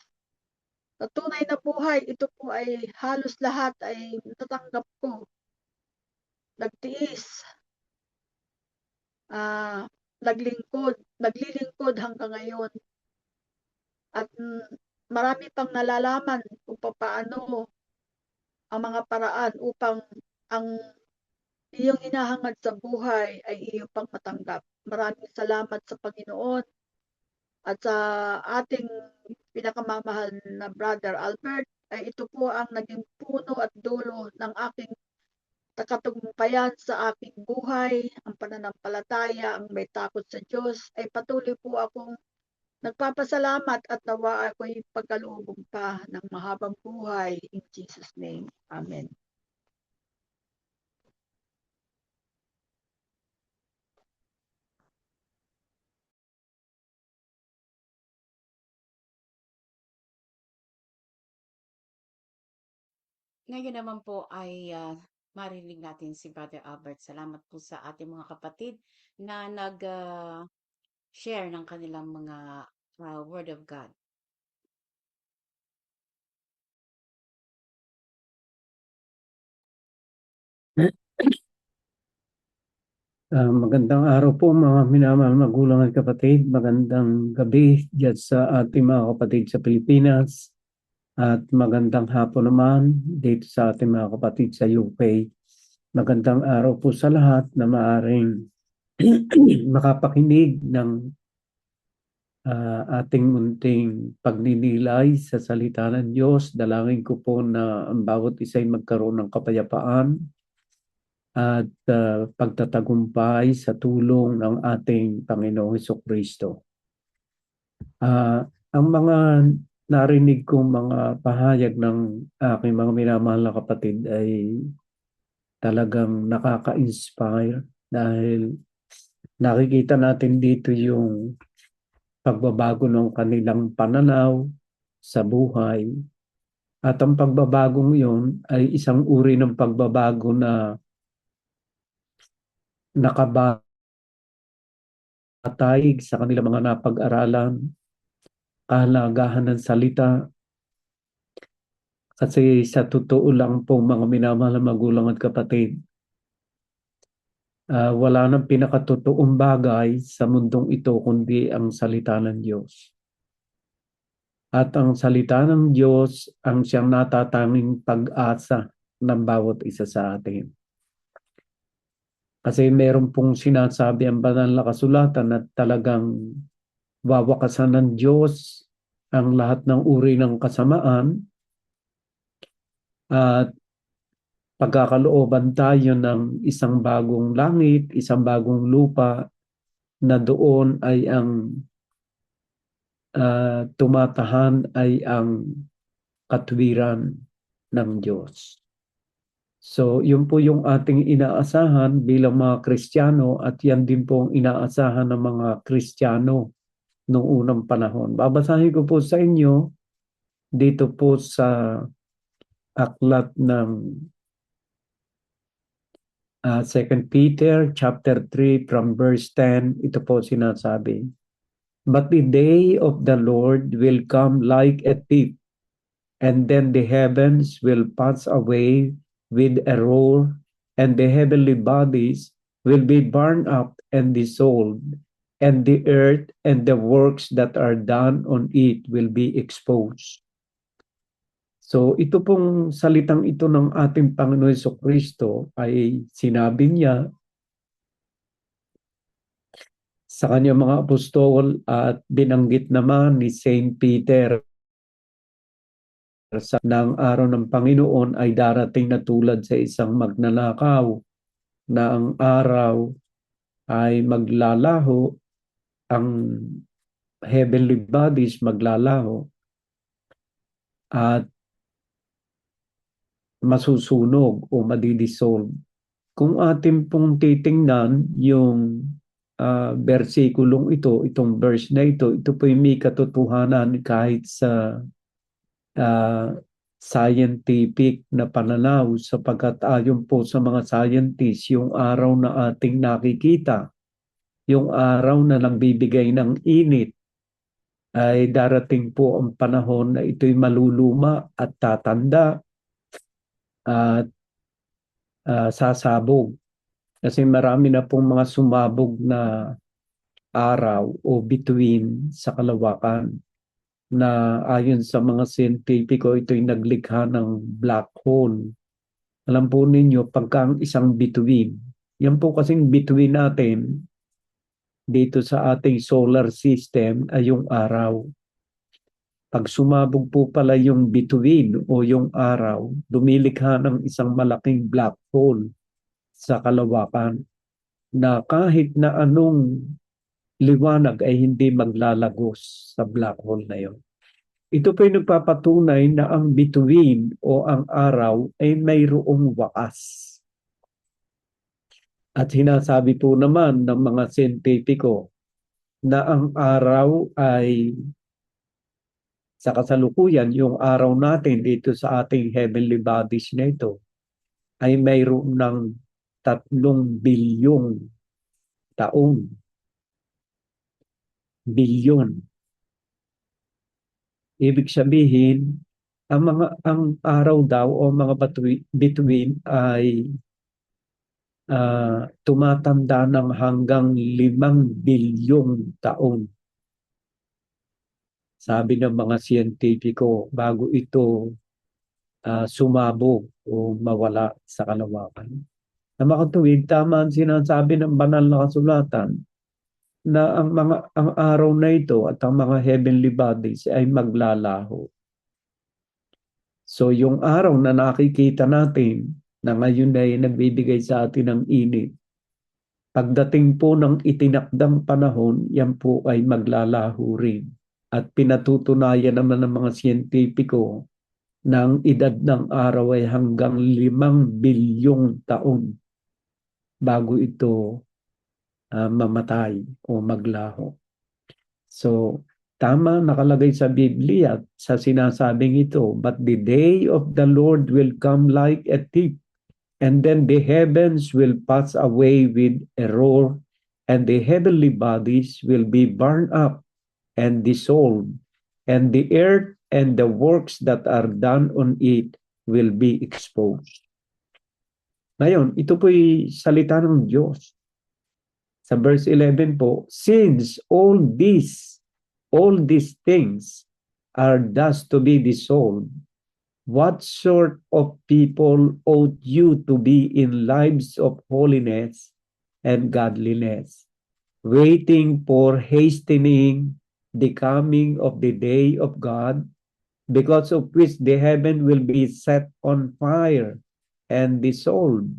Sa tunay na buhay, ito po ay halos lahat ay natanggap ko. Nagtiis, naglilingkod hanggang ngayon. At marami pang nalalaman kung paano ang mga paraan upang ang iyong hinahangad sa buhay ay iyong pang matanggap. Maraming salamat sa Panginoon at sa ating pinakamamahal na Brother Albert ay ito po ang naging puno at dulo ng aking katagumpayan sa aking buhay, ang pananampalataya, ang may takot sa Diyos, ay patuloy po akong nagpapasalamat at nawa ako'y pagkalubog pa ng mahabang buhay. In Jesus' name, Amen. Ngayon naman po ay marinig natin si Brother Albert. Salamat po sa ating mga kapatid na nag-share ng kanilang mga Word of God. Magandang araw po mga minamahal magulang at kapatid. Magandang gabi dyan sa ating mga kapatid sa Pilipinas. At magandang hapon naman dito sa ating mga kapatid sa UK. Magandang araw po sa lahat na maaring makapakinig ng ating munting pagninilay sa salita ng Diyos. Dalangin ko po na ang bawat isa'y magkaroon ng kapayapaan at pagtatagumpay sa tulong ng ating Panginoong Hesukristo. Ang mga narinig kong mga pahayag ng aking mga minamahal na kapatid ay talagang nakaka-inspire dahil nakikita natin dito yung pagbabago ng kanilang pananaw sa buhay. At ang pagbabagong yun ay isang uri ng pagbabago na nakabatay sa kanilang mga napag-aralan, kahalagahan ng salita. Kasi sa totoo lang po mga minamahal na magulang at kapatid, wala nang pinakatotoong bagay sa mundong ito kundi ang salita ng Diyos. At ang salita ng Diyos ang siyang natatanging pag-asa ng bawat isa sa atin. Kasi meron pong sinasabi ang banal na kasulatan at talagang wawakasan ng Diyos ang lahat ng uri ng kasamaan at pagkakalooban tayo ng isang bagong langit, isang bagong lupa na doon ay ang tumatahan ay ang katwiran ng Diyos. So, yun po yung ating inaasahan bilang mga Kristiyano at yan din po ang inaasahan ng mga Kristiyano noong unang panahon. Babasahin ko po sa inyo dito po sa aklat ng 2 Peter chapter 3 from verse 10. Ito po sinasabi. But the day of the Lord will come like a thief, and then the heavens will pass away with a roar, and the heavenly bodies will be burned up and dissolved, and the earth and the works that are done on it will be exposed. So ito pong salitang ito ng ating Panginoon Jesucristo ay sinabi niya sa kanyang mga apostol at binanggit naman ni Saint Peter ng araw ng Panginoon ay darating na tulad sa isang magnanakaw na ang araw ay maglalaho, ang heavenly bodies maglalaho at masusunog o madidissolve. Kung atin pong titingnan yung versikulong ito, itong verse na ito po'y may katotohanan kahit sa scientific na pananaw sapagkat ayon po sa mga scientists, yung araw na ating nakikita, yung araw na nagbibigay ng init, ay darating po ang panahon na ito'y maluluma at tatanda at sasabog. Kasi marami na pong mga sumabog na araw o bituin sa kalawakan na ayon sa mga siyentipiko ito'y naglikha ng black hole. Alam po ninyo, pagka ang isang bituin, yan po kasing bituin natin dito sa ating solar system ay yung araw. Pag sumabog po pala yung bituin o yung araw, lumilikha ng isang malaking black hole sa kalawakan na kahit na anong liwanag ay hindi maglalagos sa black hole na yon. Ito po ay nagpapatunay na ang bituin o ang araw ay mayroong wakas. At sinasabi po naman ng mga siyentipiko na ang araw ay sa kasalukuyan, yung araw natin dito sa ating heavenly bodies na ito ay mayroon ng 3 bilyong taon. Bilyon. Ibig sabihin, ang araw daw o mga bituin ay tumatanda ng hanggang 5 bilyong taon. Sabi ng mga siyentipiko, bago ito sumabog o mawala sa kalawakan. Na makatuwid, tama ang sinasabi ng banal na kasulatan na ang araw na ito at ang mga heavenly bodies ay maglalaho. So yung araw na nakikita natin na ngayon ay nagbibigay sa atin ng init, pagdating po ng itinakdang panahon, yan po ay maglalaho rin. At pinatutunayan naman ng mga siyentipiko na ang edad ng araw ay hanggang 5 bilyong taon bago ito mamatay o maglaho. So, tama nakalagay sa Biblia at sa sinasabing ito, but the day of the Lord will come like a thief, and then the heavens will pass away with a roar, and the heavenly bodies will be burned up and dissolved, and the earth and the works that are done on it will be exposed. Ngayon, ito po'y salita ng Diyos. Sa verse 11 po, since all these things are thus to be dissolved, what sort of people ought you to be in lives of holiness and godliness, waiting for hastening the coming of the day of God, because of which the heaven will be set on fire and dissolved,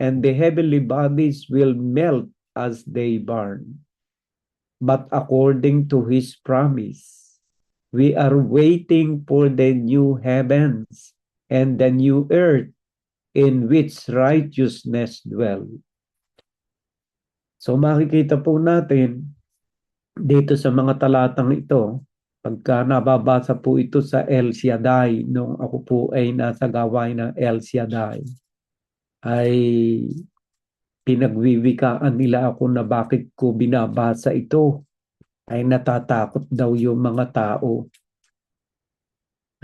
and the heavenly bodies will melt as they burn. But according to his promise, we are waiting for the new heavens and the new earth in which righteousness dwell. So makikita po natin dito sa mga talatang ito, pagka nababasa po ito sa El Shaddai, nung ako po ay nasa gawain ng El Shaddai, ay pinagwiwikaan nila ako na bakit ko binabasa ito. Ay natatakot daw yung mga tao.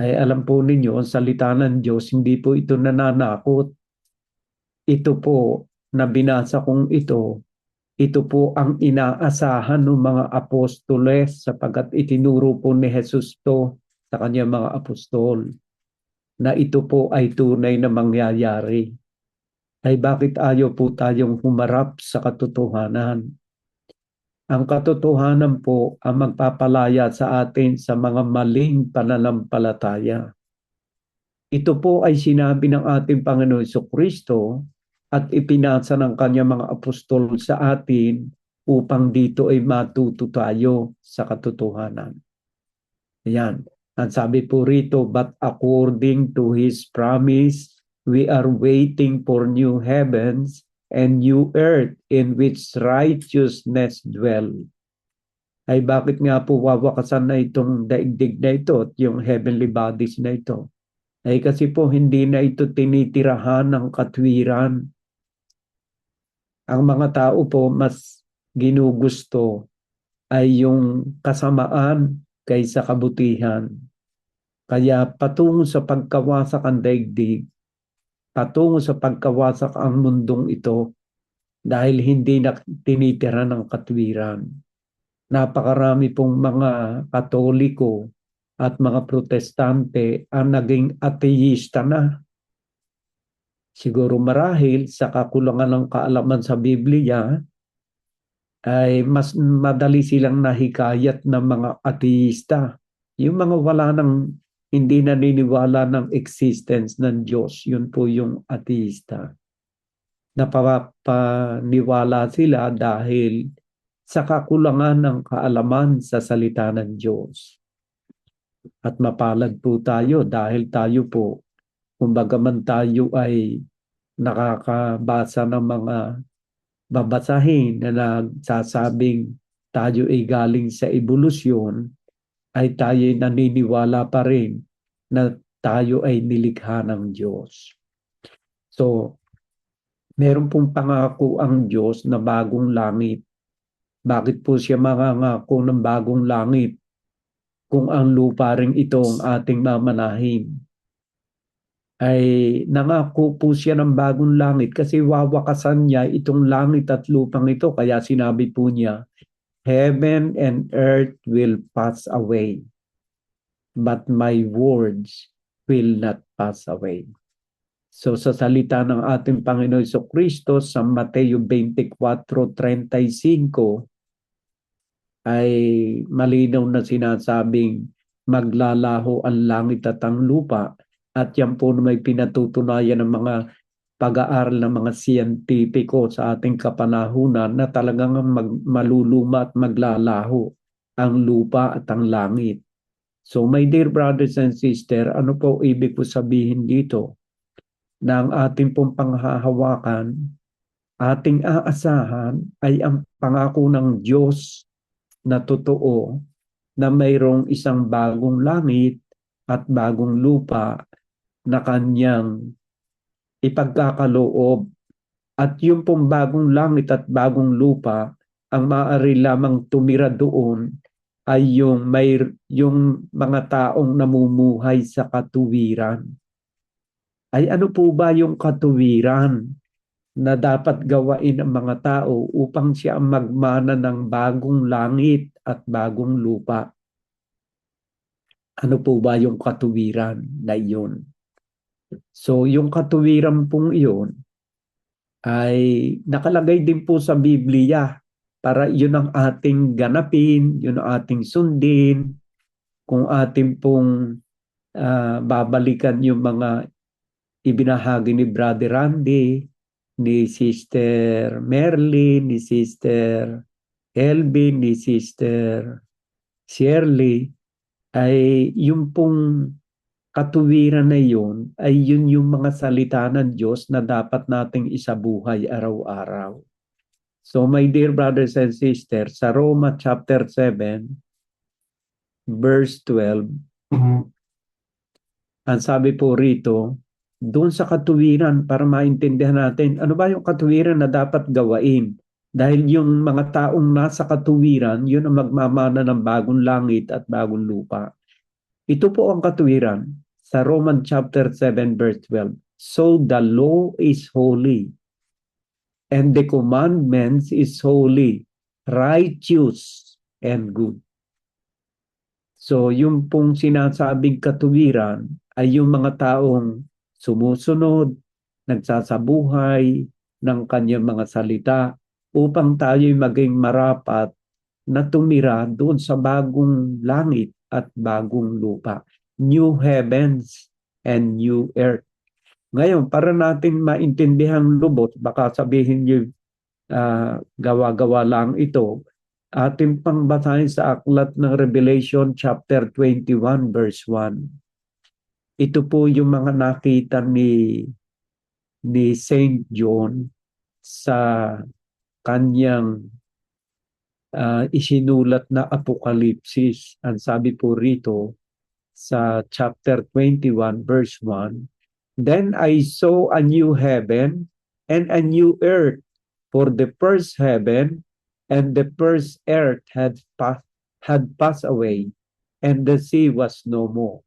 Ay alam po ninyo, ang salita ng Diyos, hindi po ito nananakot. Ito po na binasa kong ito po ang inaasahan ng mga apostoles sapagkat itinuro po ni Jesus to sa kanyang mga apostol na ito po ay tunay na mangyayari. Ay bakit ayaw po tayong humarap sa katotohanan? Ang katotohanan po ang magpapalaya sa atin sa mga maling pananampalataya. Ito po ay sinabi ng ating Panginoon Jesucristo at ipinasa ng kanyang mga apostol sa atin upang dito ay matuto tayo sa katotohanan. Ayan. Ang sabi po rito, but according to his promise, we are waiting for new heavens and new earth in which righteousness dwell. Ay bakit nga po wawakasan na itong daigdig na ito at yung heavenly bodies na ito? Ay kasi po hindi na ito tinitirahan ng katwiran. Ang mga tao po mas ginugusto ay yung kasamaan kaysa kabutihan. Kaya patungo sa pagkawasak ang daigdig, patungo sa pagkawasak ang mundong ito dahil hindi na tinitira ng katwiran. Napakarami pong mga Katoliko at mga Protestante ang naging ateista na. Siguro marahil sa kakulangan ng kaalaman sa Biblia ay mas madali silang nahikayat ng mga ateista Yung mga wala ng hindi naniniwala ng existence ng Diyos, yun po yung ateista. Napapaniwala sila dahil sa kakulangan ng kaalaman sa salita ng Diyos. At mapalad po tayo dahil tayo po, kumbaga man tayo ay nakakabasa ng mga babasahin na nagsasabing tayo ay galing sa ebolusyon, ay tayo naniniwala pa rin na tayo ay nilikha ng Diyos. So, meron pong pangako ang Diyos na bagong langit. Bakit po siya mangangako ng bagong langit kung ang lupa rin ito ang ating mamanahin? Ay nangako po siya ng bagong langit kasi wawakasan niya itong langit at lupang ito. Kaya sinabi po niya, heaven and earth will pass away, but my words will not pass away. So sa salita ng ating Panginoon Jesucristo sa Mateo 24:35 ay malinaw na sinasabing maglalaho ang langit at ang lupa, at yan po may pinatutunayan ng mga pag-aaral ng mga siyentipiko sa ating kapanahunan na talagang maluluma at maglalaho ang lupa at ang langit. So my dear brothers and sisters, ano po ibig ko sabihin dito? Na ang ating pong panghahawakan, ating aasahan ay ang pangako ng Diyos na totoo na mayroong isang bagong langit at bagong lupa na kanyang ipagkakaloob. At yung pong bagong langit at bagong lupa, ang maaari lamang tumira doon ay yung mga taong namumuhay sa katuwiran. Ay ano po ba yung katuwiran na dapat gawain ng mga tao upang siya magmana ng bagong langit at bagong lupa? Ano po ba yung katuwiran na iyon? So yung katuwiran pong iyon ay nakalagay din po sa Biblia para yun ang ating ganapin, yun ang ating sundin. Kung ating pong babalikan yung mga ibinahagi ni Brother Randy, ni Sister Merlin, ni Sister Elvin, ni Sister Shirley, ay yung pong katuwiran na yun, ay yun yung mga salita ng Diyos na dapat nating isabuhay araw-araw. So my dear brothers and sisters, sa Roma chapter 7, verse 12, ang sabi po rito, doon sa katuwiran para maintindihan natin, ano ba yung katuwiran na dapat gawain? Dahil yung mga taong nasa katuwiran, yun ang magmamana ng bagong langit at bagong lupa. Ito po ang katuwiran sa Roman chapter 7 verse 12. So the law is holy, and the commandments is holy, righteous, and good. So yung pong sinasabing katuwiran ay yung mga taong sumusunod, nagsasabuhay ng kanyang mga salita upang tayo'y maging marapat na tumira doon sa bagong langit at bagong lupa. New heavens and new earth. Ngayon, para natin maintindihan lubot, baka sabihin niyo gawa-gawa lang ito, ating pangbasahin sa aklat ng Revelation chapter 21 verse 1. Ito po yung mga nakita ni Saint John sa kanyang isinulat na Apokalipsis. Ang sabi po rito sa chapter 21 verse 1, Then I saw a new heaven and a new earth, for the first heaven and the first earth had passed away, and the sea was no more.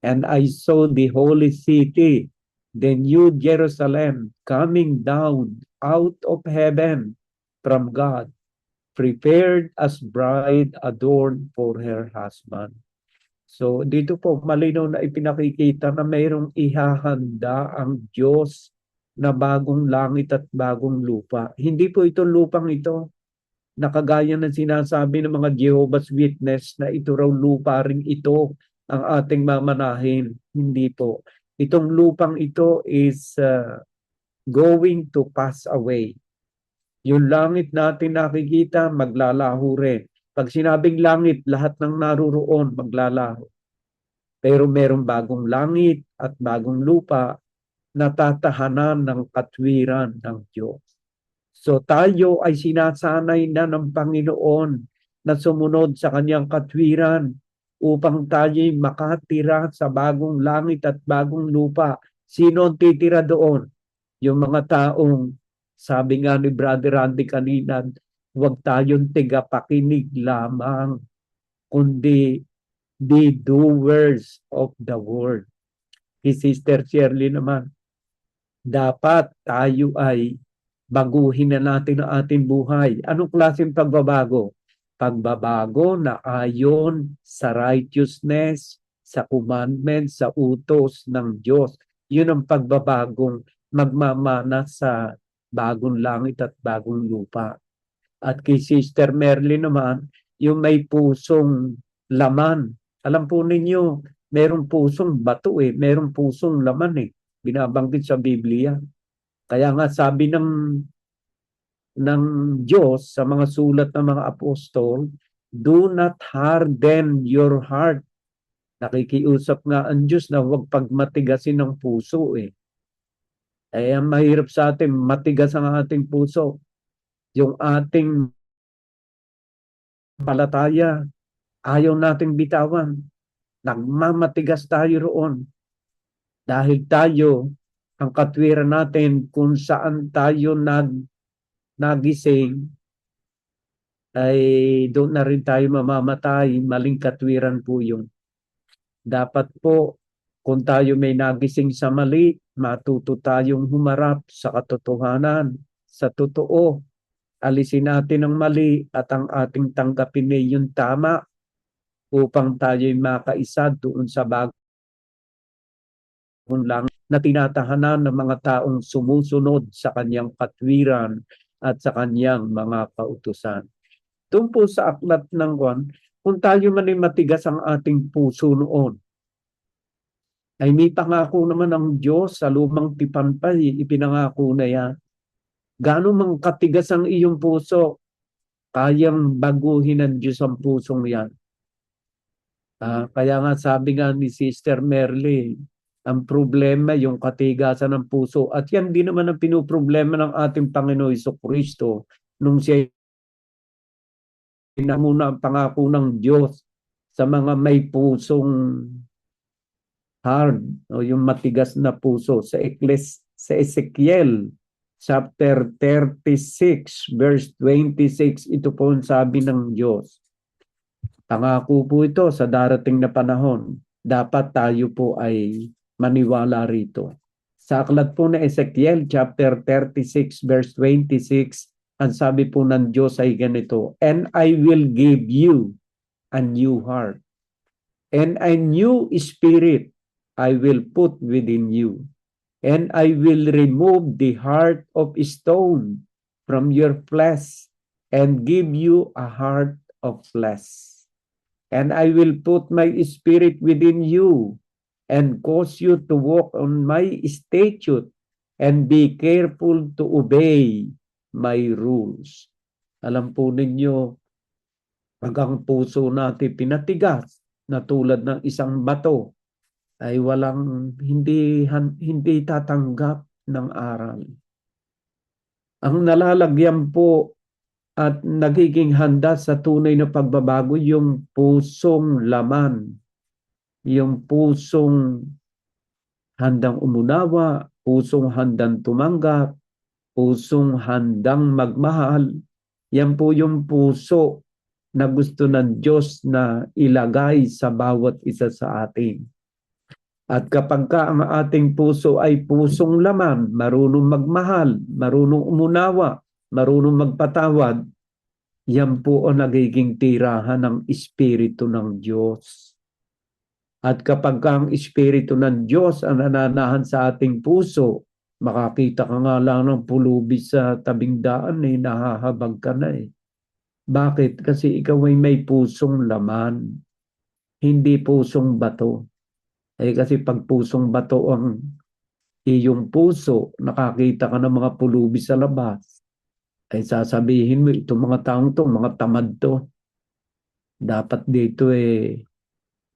And I saw the holy city, the new Jerusalem, coming down out of heaven from God, prepared as bride adorned for her husband. So dito po malinaw na ipinakikita na mayroong ihahanda ang Diyos na bagong langit at bagong lupa. Hindi po ito lupang ito. na kagaya ng sinasabi ng mga Jehovah's Witness na ito raw lupa rin ito ang ating mamanahin. Hindi po. Itong lupang ito is going to pass away. Yung langit natin nakikita, maglalaho rin. Pag sinabing langit, lahat ng naruroon maglalaho. Pero merong bagong langit at bagong lupa na tatahanan ng katwiran ng Diyos. So tayo ay sinasanay na ng Panginoon na sumunod sa kanyang katwiran upang tayo'y makatira sa bagong langit at bagong lupa. Sino ang titira doon? Yung mga taong, sabi nga ni Brother Randy kanina, huwag tayong tigapakinig lamang, kundi the doers of the word. Si Sister Shirley naman, dapat tayo ay baguhin na natin ang ating buhay. Anong klaseng pagbabago? Pagbabago na ayon sa righteousness, sa commandments, sa utos ng Diyos. Yun ang pagbabagong magmamana sa bagong langit at bagong lupa. At kay Sister Merly naman, yung may pusong laman. Alam po ninyo, merong pusong bato merong pusong laman binabanggit sa Biblia. Kaya nga sabi ng Diyos sa mga sulat ng mga apostol, do not harden your heart. Nakikiusap nga ang Diyos na huwag pagmatigasin ng puso Kaya mahirap sa atin, matigas ang ating puso. Yung ating palataya, ayaw nating bitawan. Nagmamatigas tayo roon. Dahil tayo, ang katwiran natin kung saan tayo nagising, ay doon na rin tayo mamamatay. Maling katwiran po yun. Dapat po, kung tayo may nagising sa mali, matuto tayong humarap sa katotohanan, sa totoo. Alisin natin ang mali at ang ating tanggapin yung tama upang tayo'y makaisa doon sa bagong lang na tinatahanan ng mga taong sumusunod sa kanyang katwiran at sa kanyang mga kautusan. Doon po sa aklat ng Juan, kung tayo man ay matigas ang ating puso noon, ay may pangako naman ng Diyos sa lumang tipan pa, ipinangako na yan. Gaano mang katigas ang iyong puso, kayang baguhin ng Diyos ang pusong yan. Kaya nga sabi nga ni Sister Merly, ang problema yung katigasan ng puso. At yan din naman ang pinuproblema ng ating Panginoon Jesucristo nung siya namuna ang pangako ng Diyos sa mga may pusong hard o yung matigas na puso. Sa Ezekiel chapter 36 verse 26, ito po ang sabi ng Diyos. Pangako po ito sa darating na panahon. Dapat tayo po ay maniwala rito. Sa aklat po na Ezekiel chapter 36 verse 26, ang sabi po ng Diyos ay ganito, and I will give you a new heart, and a new spirit I will put within you, and I will remove the heart of stone from your flesh and give you a heart of flesh. And I will put my spirit within you and cause you to walk on my statute and be careful to obey my rules. Alam po ninyo, pag ang puso natin pinatigas na tulad ng isang bato, ay hindi tatanggap ng aral. Ang nalalagyan po at nagiging handa sa tunay na pagbabago yung pusong laman, yung pusong handang umunawa, pusong handang tumanggap, pusong handang magmahal. Yan po yung puso na gusto ng Diyos na ilagay sa bawat isa sa atin. At kapag ang ating puso ay pusong laman, marunong magmahal, marunong umunawa, marunong magpatawad, yan po ang nagiging tirahan ng Espiritu ng Diyos. At kapag ang Espiritu ng Diyos ang nananahan sa ating puso, makakita ka nga lang ng pulubi sa tabing daan, nahahabag ka na Bakit? Kasi ikaw ay may pusong laman, hindi pusong bato. Kasi pag pusong bato ang iyong puso, nakakita ka ng mga pulubi sa labas, sasabihin mo, itong mga taong to, mga tamad to. Dapat dito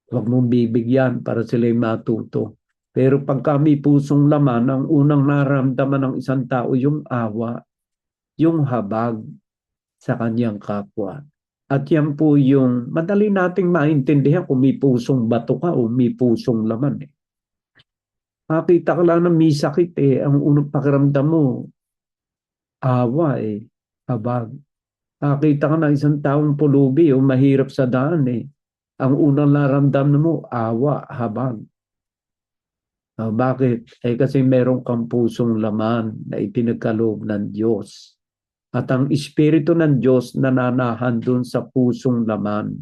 huwag mong bibigyan para sila'y matuto. Pero pag may pusong laman, ang unang naramdaman ng isang tao yung awa, yung habag sa kanyang kapwa. At yan po yung madali nating maintindihan kung may pusong bato ka o may pusong laman. Makita ka lang na may sakit ang unang pakiramdam mo, awa habag. Makita ka ng isang taong pulubi o mahirap sa daan ang unang naramdaman mo, awa, habag. Bakit? Kasi meron kang pusong laman na ipinagkaloob ng Diyos. At ang Espiritu ng Diyos nananahan dun sa pusong laman.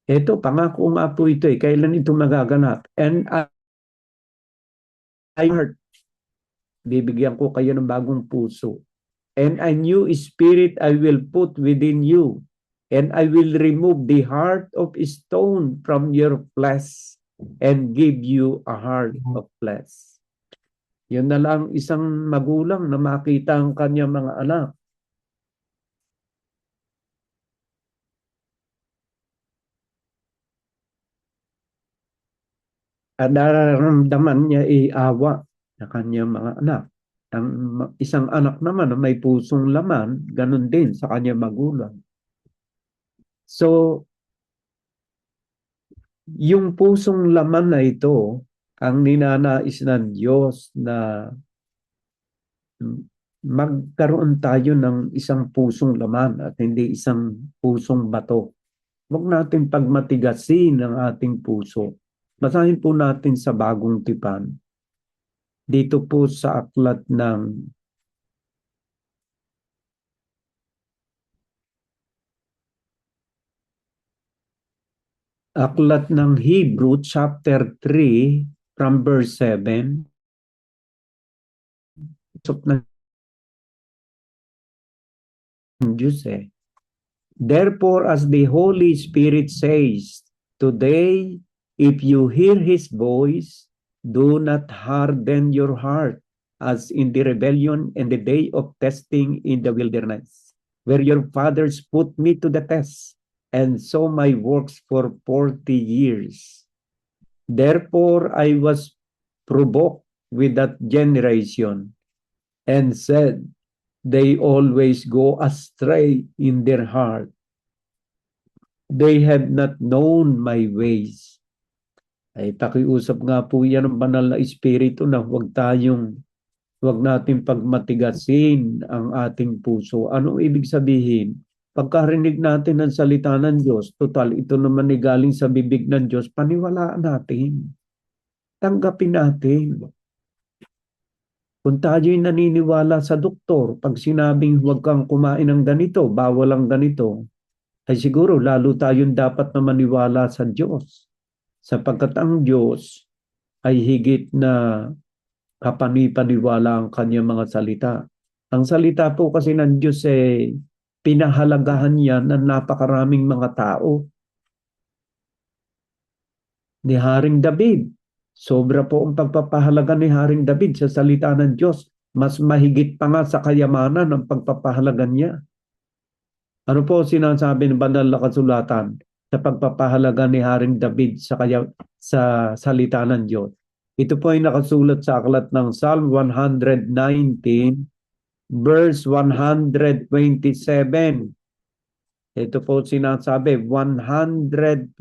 Ito, pangako nga po ito kailan ito magaganap? And I heard, bibigyan ko kayo ng bagong puso. And a new spirit I will put within you. And I will remove the heart of stone from your flesh and give you a heart of flesh. Yun na lang isang magulang na makita ang kanyang mga anak. At nararamdaman niya awa sa kanyang mga anak. Ang isang anak naman na may pusong laman, ganun din sa kanyang magulang. So, yung pusong laman na ito, ang ninanais ng Diyos na magkaroon tayo ng isang pusong laman at hindi isang pusong bato. Huwag natin pagmatigasin ang ating puso. Basahin po natin sa Bagong Tipan. Dito po sa aklat ng Hebrew chapter 3 from verse 7. Therefore, as the Holy Spirit says, today, if you hear His voice, do not harden your heart as in the rebellion in the day of testing in the wilderness, where your fathers put me to the test and saw my works for 40 years. Therefore, I was provoked with that generation and said, they always go astray in their heart. They have not known my ways. Pakiusap nga po yan ng banal na Espiritu na huwag natin pagmatigasin ang ating puso. Anong ibig sabihin? Pagkarinig natin ng salita ng Diyos, total, ito naman ay galing sa bibig ng Diyos, paniwalaan natin. Tanggapin natin. Kung tayo'y naniniwala sa doktor, pag sinabing huwag kang kumain ng ganito, bawal ang ganito, ay siguro lalo tayong dapat na maniwala sa Diyos. Sapagkat ang Diyos ay higit na kapanipaniwala ang kanyang mga salita. Ang salita po kasi ng Diyos pinahalagahan yan ng napakaraming mga tao. Ni Haring David, sobra po ang pagpapahalaga ni Haring David sa salita ng Diyos. Mas mahigit pa nga sa kayamanan ang pagpapahalaga niya. Ano po sinasabi ng banal na kasulatan sa pagpapahalaga ni Haring David sa salita ng Diyos? Ito po ay nakasulat sa aklat ng Psalm 119, verse 127. Ito po sinasabi, 127.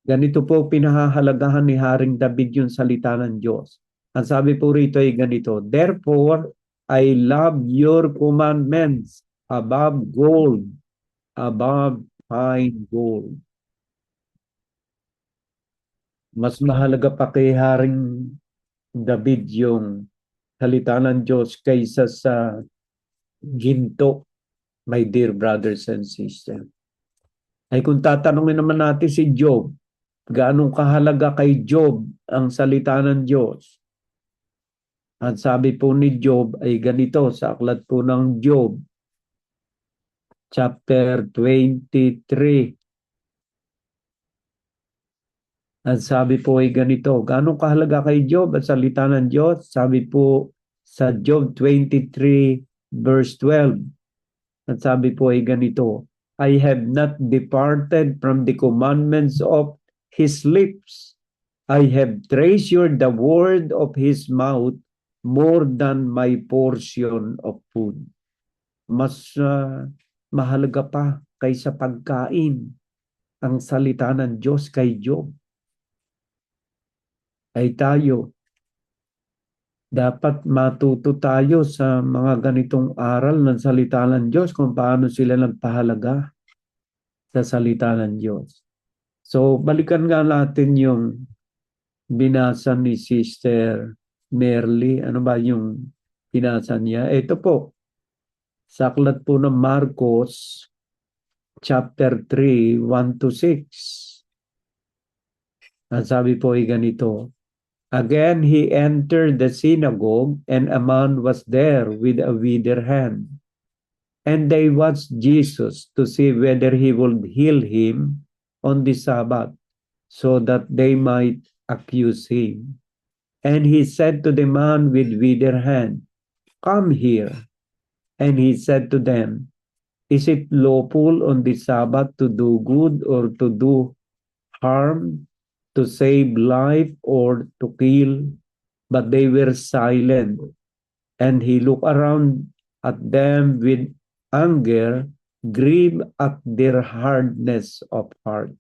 Ganito po pinahahalagahan ni Haring David yung salita ng Diyos. Ang sabi po rito ay ganito, therefore, I love your commandments above gold, above fine gold. Mas mahalaga pa kay Haring David yung salita ng Diyos kaysa sa ginto, my dear brothers and sisters. Ay kung tatanungin naman natin si Job, gaano kahalaga kay Job ang salita ng Diyos? At sabi po ni Job ay ganito sa aklat po ng Job, chapter 23. At sabi po ay ganito, gaano kahalaga kay Job at salita ng Diyos? Sabi po sa Job 23 verse 12. At sabi po ay ganito, I have not departed from the commandments of his lips. I have treasured the word of his mouth more than my portion of food. Mas mahalaga pa kaysa pagkain ang salita ng Diyos kay Job. Ay tayo, dapat matuto tayo sa mga ganitong aral ng salita ng Diyos kung paano sila nagpahalaga sa salita ng Diyos. So, balikan nga natin yung binasa ni Sister Merly. Ano ba yung binasa niya? Ito po, sa aklat po ng Marcos, chapter 3, 1-6. Ang sabi po ay ganito, again, he entered the synagogue, and a man was there with a withered hand. And they watched Jesus to see whether he would heal him on the Sabbath, so that they might accuse him. And he said to the man with withered hand, come here. And he said to them, is it lawful on the Sabbath to do good or to do harm, to save life or to kill? But they were silent. And he looked around at them with anger, grieved at their hardness of heart.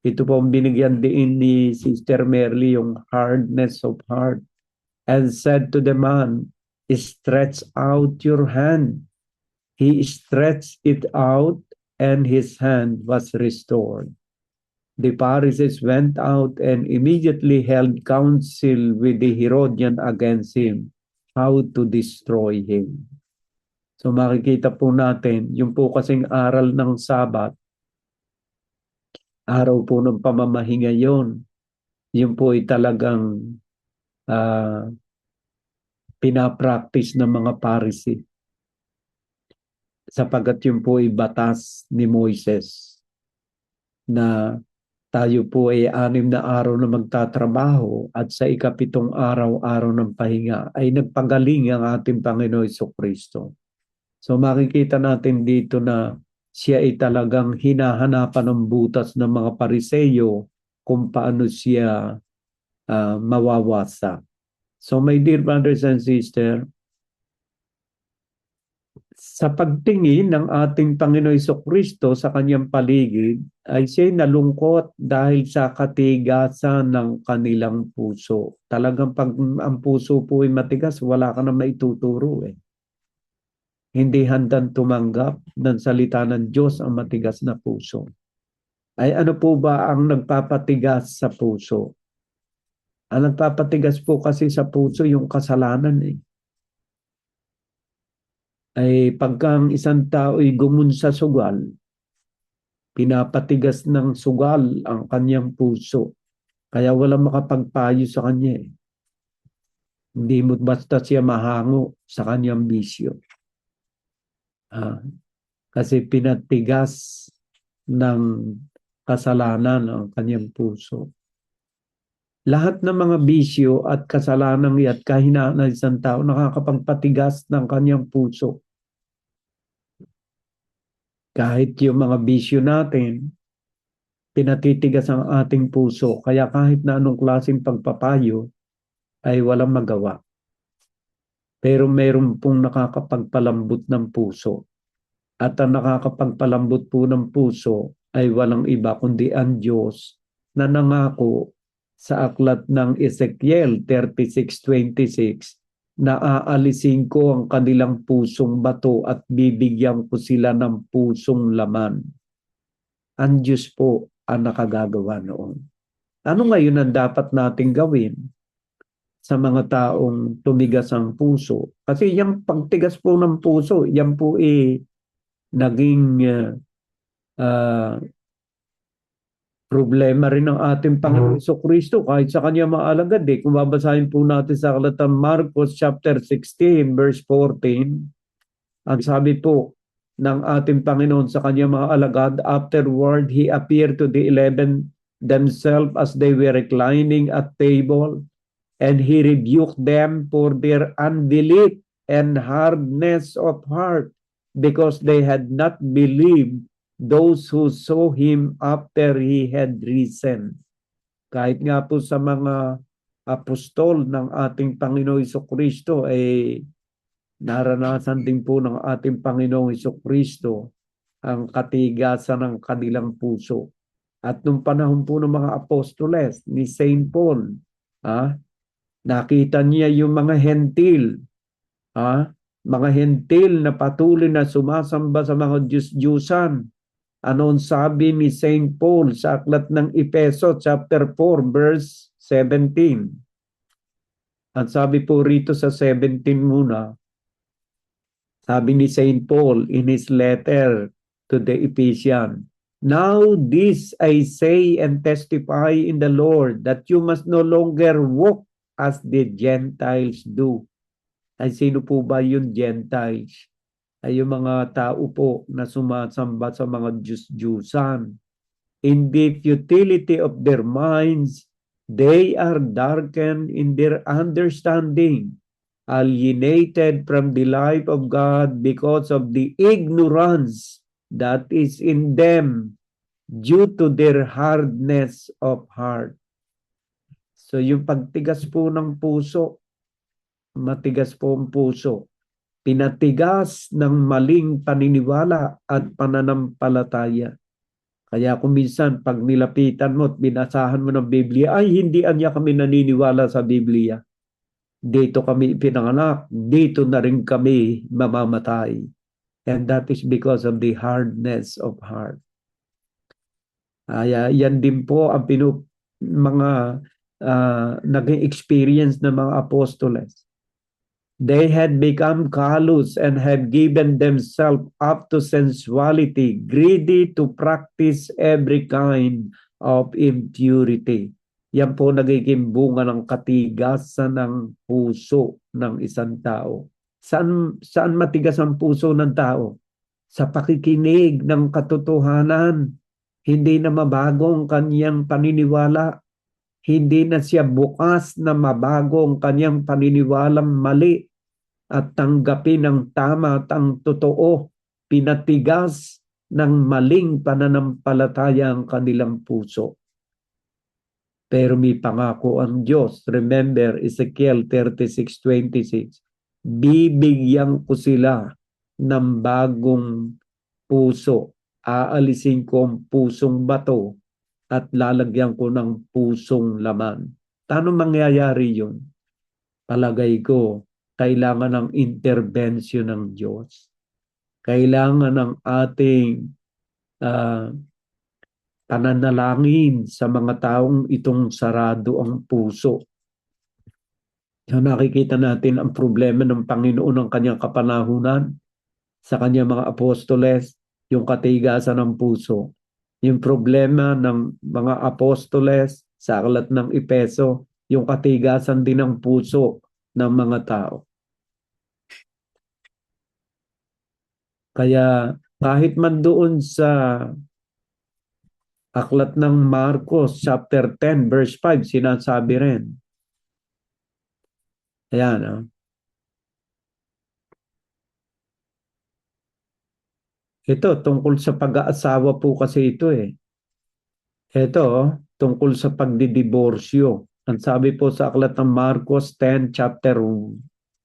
Ito po ang binigyan din ni Sister Merly, yung hardness of heart. And said to the man, stretch out your hand. He stretched it out, and his hand was restored. The Pharisees went out and immediately held counsel with the Herodian against him, how to destroy him. So makikita po natin, yung po kasing aral ng Sabat, araw po ng pamamahinga yon, yun po ay talagang pinapractice ng mga Pharisee. Sapagat yun po ay batas ni Moises na tayo po ay 6 na araw na magtatrabaho at sa ika-7 araw ng pahinga ay nagpagaling ang ating Panginoon Jesucristo. So makikita natin dito na siya ay talagang hinahanapan ng butas ng mga Pariseyo kung paano siya mawawasa. So my dear brothers and sisters, sa pagtingin ng ating Panginoon Jesucristo sa kanyang paligid, ay siya'y nalungkot dahil sa katigasan ng kanilang puso. Talagang pag ang puso po ay matigas, wala ka na maituturo eh. Hindi handang tumanggap ng salita ng Diyos ang matigas na puso. Ay ano po ba ang nagpapatigas sa puso? Ang nagpapatigas po kasi sa puso yung kasalanan eh. Ay pagkang isang tao ay gumun sa sugal, pinapatigas ng sugal ang kanyang puso. Kaya walang makapagpayo sa kanya eh. Hindi mo basta siya mahango sa kanyang bisyo. Kasi pinatigas ng kasalanan ang kanyang puso. Lahat ng mga bisyo at kasalanan at kahinaan ng isang tao nakakapagpatigas ng kanyang puso. Kahit yung mga bisyo natin, pinatitigas ang ating puso. Kaya kahit na anong klaseng pagpapayo, ay walang magawa. Pero meron pong nakakapagpalambot ng puso. At ang nakakapagpalambot po ng puso ay walang iba kundi ang Diyos na nangako sa aklat ng Ezekiel 36:26 na aalisin ko ang kanilang pusong bato at bibigyan ko sila ng pusong laman. Ang Diyos po ang nakagagawa noon. Ano ngayon ang dapat nating gawin sa mga taong tumigas ang puso? Kasi yung pagtigas po ng puso, yan po naging Problema rin ng ating Panginoon Kristo kahit sa kanya mga alagad. Kung babasahin po natin sa aklat ng Marcos chapter 16 verse 14, ang sabi po ng ating Panginoon sa kanya mga alagad, afterward he appeared to the 11 themselves as they were reclining at table, and he rebuked them for their unbelief and hardness of heart, because they had not believed those who saw him after he had risen. Kahit nga po sa mga apostol ng ating Panginoong Kristo ay naranasan din po ng ating Panginoong Kristo ang katigasan ng kanilang puso. At nung panahon po ng mga apostoles ni Saint Paul, nakita niya yung mga hentil, mga hentil na patuloy na sumasamba sa mga Diyos-Diyusan. Ano ang sabi ni Saint Paul sa aklat ng Efeso chapter 4 verse 17? Ang sabi po rito sa 17 muna, sabi ni Saint Paul in his letter to the Ephesians, "Now this I say and testify in the Lord, that you must no longer walk as the Gentiles do." Ay sino po ba yung Gentiles? Ay yung mga tao po na sumasamba sa mga Diyos-Diyusan. In the futility of their minds, they are darkened in their understanding, alienated from the life of God because of the ignorance that is in them due to their hardness of heart. So yung pagtigas po ng puso, matigas po ang puso, pinatigas ng maling paniniwala at pananampalataya. Kaya kung minsan pag nilapitan mo at binasahan mo ng Biblia, ay hindi anya kami naniniwala sa Biblia. Dito kami pinanganak, dito na rin kami mamamatay. And that is because of the hardness of heart. Yan din po ang mga naging experience ng mga apostoles. They had become callous and had given themselves up to sensuality, greedy to practice every kind of impurity. Yan po nagiging bunga ng katigasan ng puso ng isang tao. Saan matigas ang puso ng tao? Sa pakikinig ng katotohanan. Hindi na mabago ang kanyang paniniwala. Hindi na siya bukas na mabago ang kanyang paniniwalang mali at tanggapin ang tama at ang totoo. Pinatigas ng maling pananampalataya ang kanilang puso. Pero may pangako ang Diyos. Remember, Ezekiel 36:26. Bibigyan ko sila ng bagong puso. Aalisin ko ang pusong bato at lalagyan ko ng pusong laman. Paano mangyayari yun? Palagay ko, kailangan ng intervention ng Diyos. Kailangan ng ating pananalangin sa mga taong itong sarado ang puso. So nakikita natin ang problema ng Panginoon ng kanyang kapanahunan sa kanyang mga apostoles, yung katigasan ng puso. Yung problema ng mga apostoles sa aklat ng Efeso, yung katigasan din ng puso ng mga tao. Kaya kahit man doon sa aklat ng Marcos chapter 10 verse 5 sinasabi rin. Ayan. Ito tungkol sa pag-aasawa po kasi ito eh. Ito tungkol sa pagdidiborsyo. Ang sabi po sa aklat ng Marcos 10 chapter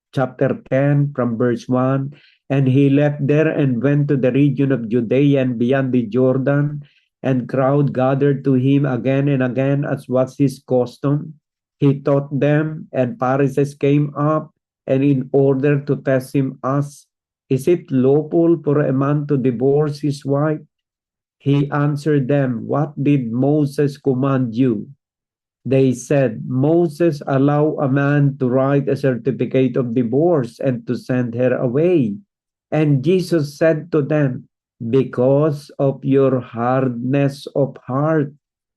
10 from verse 1, and he left there and went to the region of Judea and beyond the Jordan, and crowd gathered to him again and again, as was his custom. He taught them, and Pharisees came up, and in order to test him asked, "Is it lawful for a man to divorce his wife?" He answered them, "What did Moses command you?" They said, "Moses allowed a man to write a certificate of divorce and to send her away." And Jesus said to them, "Because of your hardness of heart,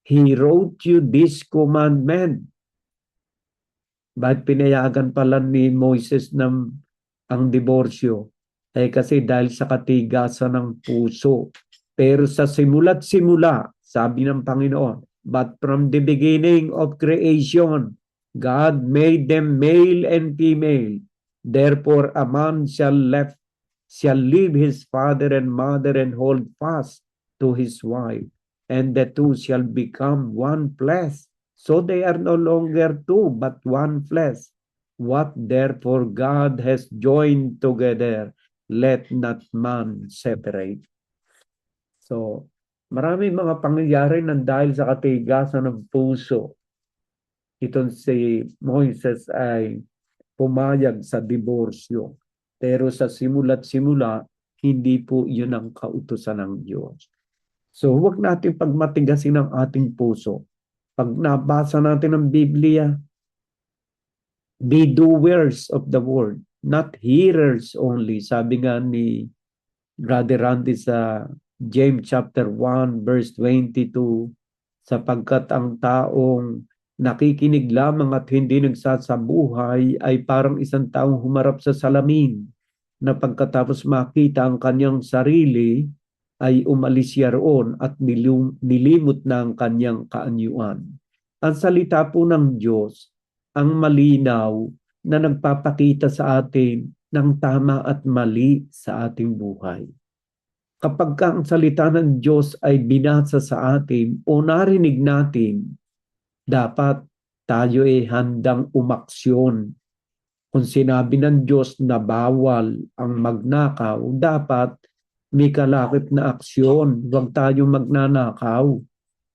He wrote you this commandment. Bakit pinayagan pala ni Moises ang diborsyo? Kasi dahil sa katigasan ng puso. Pero sa simula't simula, sabi ng Panginoon, but from the beginning of creation, God made them male and female. Therefore, a man shall leave his father and mother and hold fast to his wife, and the two shall become one flesh. So they are no longer two, but one flesh. What therefore God has joined together, let not man separate. So, marami mga pangyayari ng dahil sa katigasan ng puso. Itong si Moises ay pumayag sa diborsyo. Pero sa simula't simula, hindi po yun ang kautusan ng Diyos. So, huwag natin pagmatigasin ang ating puso. Pag nabasa natin ang Biblia, be doers of the word, not hearers only. Sabi nga ni Brother Randy sa James chapter 1 verse 22, sapagkat ang taong nakikinig lamang at hindi nagsasabuhay ay parang isang taong humarap sa salamin na pagkatapos makita ang kanyang sarili ay umalis siya roon at nilimot na ang kanyang kaanyuan. Ang salita po ng Diyos ang malinaw na nagpapakita sa atin ng tama at mali sa ating buhay. Kapag ang salita ng Diyos ay binasa sa atin o narinig natin, dapat tayo ay handang umaksyon. Kung sinabi ng Diyos na bawal ang magnakaw, dapat may kalakip na aksyon. Huwag tayong magnanakaw.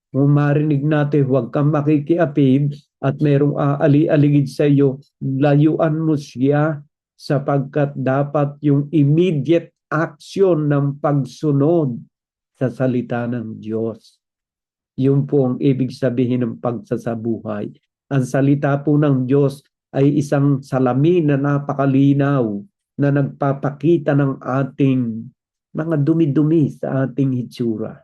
Kung marinig natin, huwag kang makikiapid at merong aali-aligid sa iyo, layuan mo siya sapagkat dapat yung immediate action ng pagsunod sa salita ng Diyos. Yun po ang ibig sabihin ng pagsasabuhay. Ang salita po ng Diyos ay isang salamin na napakalinaw na nagpapakita ng ating mga dumi-dumi sa ating hitsura.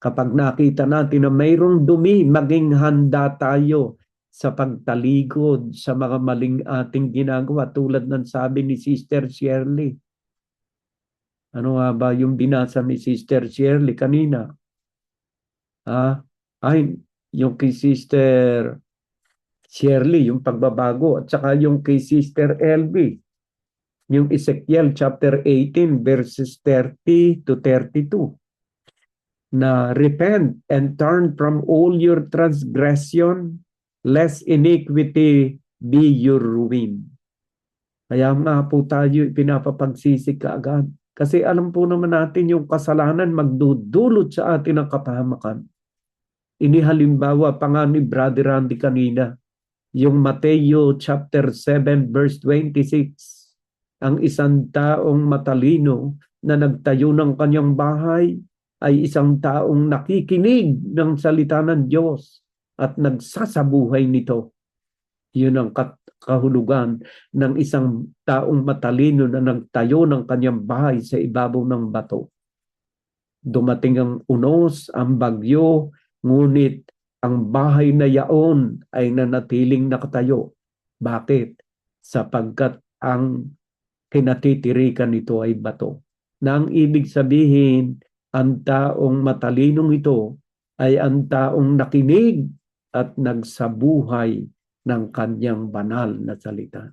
Kapag nakita natin na mayroong dumi, maging handa tayo sa pagtalikod sa mga maling ating ginagawa tulad ng sabi ni Sister Shirley. Ano nga ba yung binasa ni Sister Shirley kanina? Yung kay Sister Shirley, yung pagbabago, at saka yung kay Sister LB, yung Ezekiel chapter 18 verses 30 to 32. Na repent and turn from all your transgression, lest iniquity be your ruin. Kaya nga po tayo pinapapagsisi kaagad. Kasi alam po naman natin yung kasalanan magdudulot sa atin ng kapahamakan. Inihalimbawa pa nga ni Brother Randy kanina, yung Mateo chapter 7 verse 26. Ang isang taong matalino na nagtayo ng kanyang bahay ay isang taong nakikinig ng salita ng Diyos at nagsasabuhay nito. Yun ang kahulugan ng isang taong matalino na nagtayo ng kanyang bahay sa ibabaw ng bato. Dumating ang unos, ang bagyo, ngunit ang bahay na yaon ay nanatiling nakatayo. Bakit? Sapagkat ang kinatitirikan nito ay bato. Na ang ibig sabihin, ang taong matalinong ito ay ang taong nakinig at nagsabuhay ng kanyang banal na salita.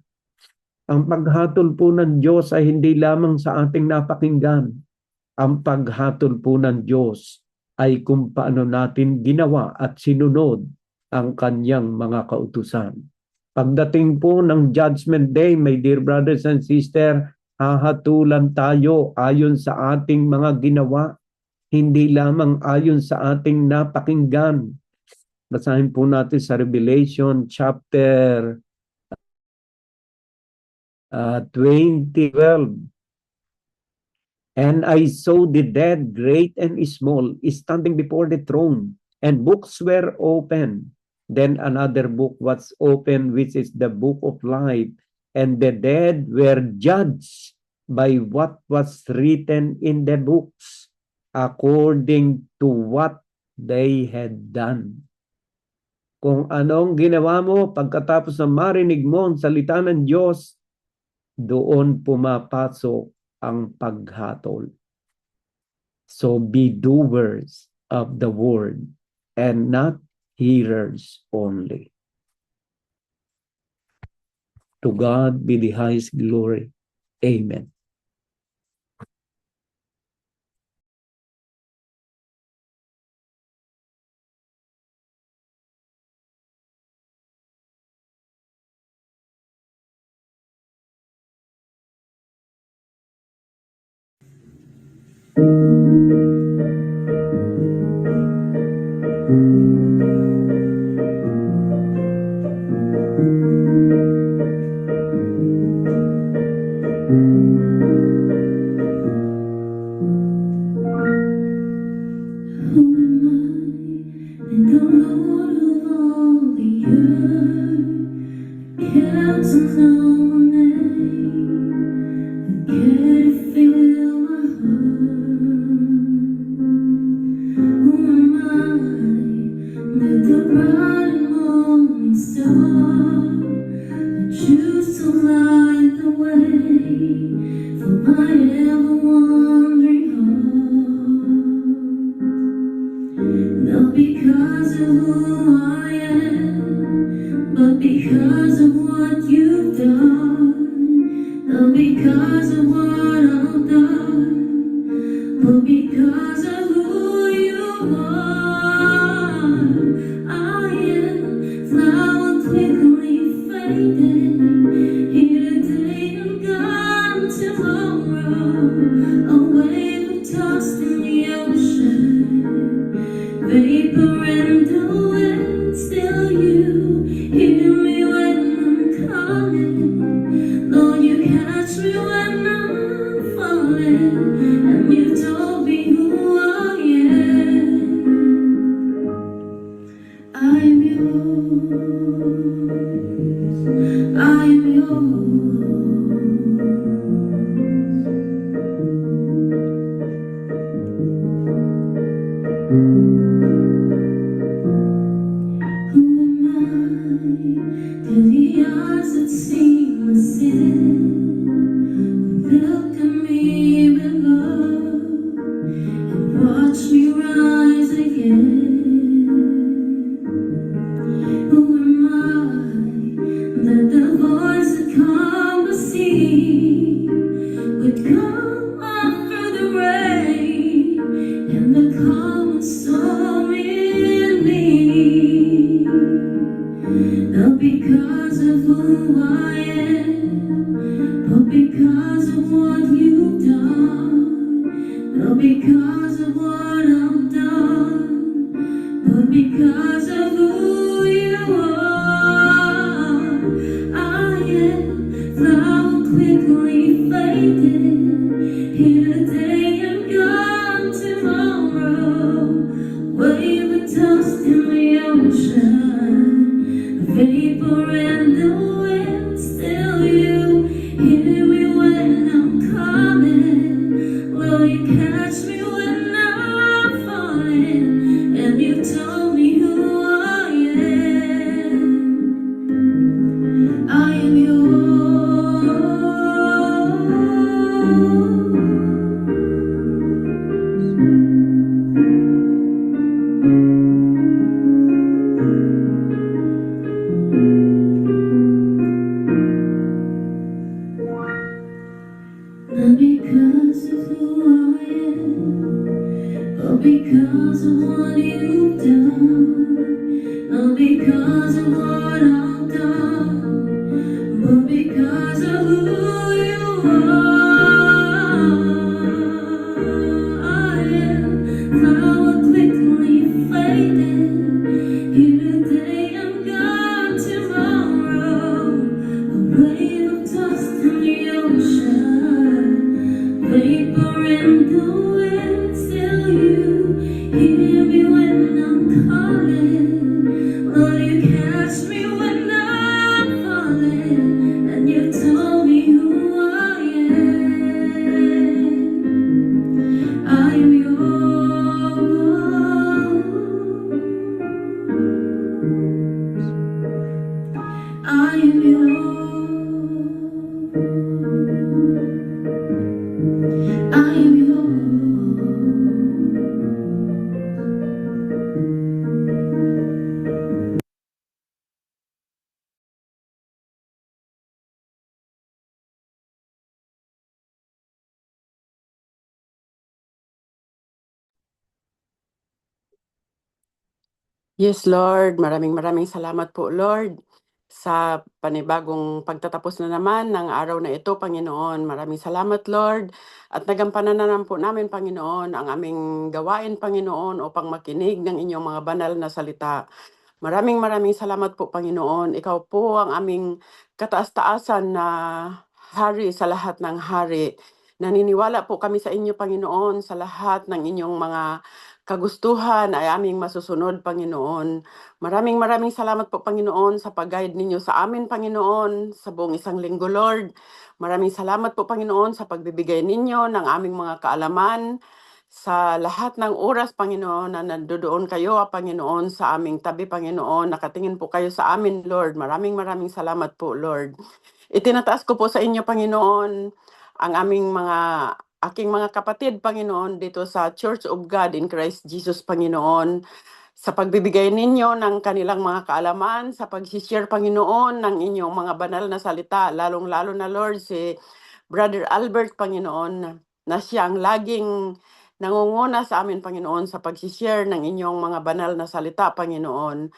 Ang paghatol po ng Diyos ay hindi lamang sa ating napakinggan. Ang paghatol po ng Diyos ay kung paano natin ginawa at sinunod ang kanyang mga kautusan. Pagdating po ng Judgment Day, my dear brothers and sisters, hahatulan tayo ayon sa ating mga ginawa, hindi lamang ayon sa ating napakinggan. Basahin po natin sa Revelation chapter 20:12. And I saw the dead, great and small, standing before the throne, and books were open. Then another book was opened, which is the book of life, and the dead were judged by what was written in the books, according to what they had done. Kung anong ginawa mo pagkatapos na marinig mo ang salita ng Diyos, doon pumapasok ang paghatol. So be doers of the word and not hearers only. To God be the highest glory. Amen. Who am I in the Lord of all the earth? Can't know my name, can't feel my heart. Who am I with the bright and morning star? I choose to light the way for my ever-wandering heart. Not because of who I am, but because of what you've done. Not because of what I've done, but because of who you are. I am flower quickly fading, here today and gone tomorrow. A wave of tossed in the ocean, vapor and the wind, still you hear me when I'm calling. Lord, you catch me when I'm falling, and you told me who I am. I am yours, I am yours. Who am I to the eyes that see my sin? Look at me with love and watch me rise again. Who am I that the voice that calmed the sea would come up through the rain and the calm would storm in me? Not because of who I am, but because of what you've done. Not because of what I've done, but because of who you are. I am flower quickly fading, here today and gone tomorrow. Wave a tossed in the ocean, vapor and the wind, still you hear me when I'm calling. Will you catch me when I'm falling? And you told me who I am. I am yours. Not because of who I am, but because of what you've done. Not because of what I've done, but because of who you are. I am flower quickly fading, here today and gone tomorrow. A wave of dust in the ocean, vapor in the wind, still you hear me when I'm calling. Lord, you catch me when I'm falling, and you told me who I am. I am yours. Yes, Lord. Maraming salamat po, Lord, sa panibagong pagtatapos na naman ng araw na ito, Panginoon. Maraming salamat, Lord. At nagampanan na naman po namin, Panginoon, ang aming gawain, Panginoon, upang makinig ng inyong mga banal na salita. Maraming salamat po, Panginoon. Ikaw po ang aming kataas-taasan na hari sa lahat ng hari. Naniniwala po kami sa inyo, Panginoon, sa lahat ng inyong mga kagustuhan ay aming masusunod, Panginoon. Maraming salamat po, Panginoon, sa pag-guide ninyo sa amin, Panginoon, sa buong isang linggo, Lord. Maraming salamat po, Panginoon, sa pagbibigay ninyo ng aming mga kaalaman sa lahat ng oras, Panginoon, na nandoon kayo, Panginoon, sa aming tabi, Panginoon. Nakatingin po kayo sa amin, Lord. Maraming salamat po, Lord. Itinataas ko po sa inyo, Panginoon, ang aking mga kapatid, Panginoon, dito sa Church of God in Christ Jesus, Panginoon, sa pagbibigay ninyo ng kanilang mga kaalaman, sa pag-share, Panginoon, ng inyong mga banal na salita, lalong-lalo na, Lord, si Brother Albert, Panginoon, na siya ang laging nangunguna sa amin, Panginoon, sa pag-share ng inyong mga banal na salita, Panginoon.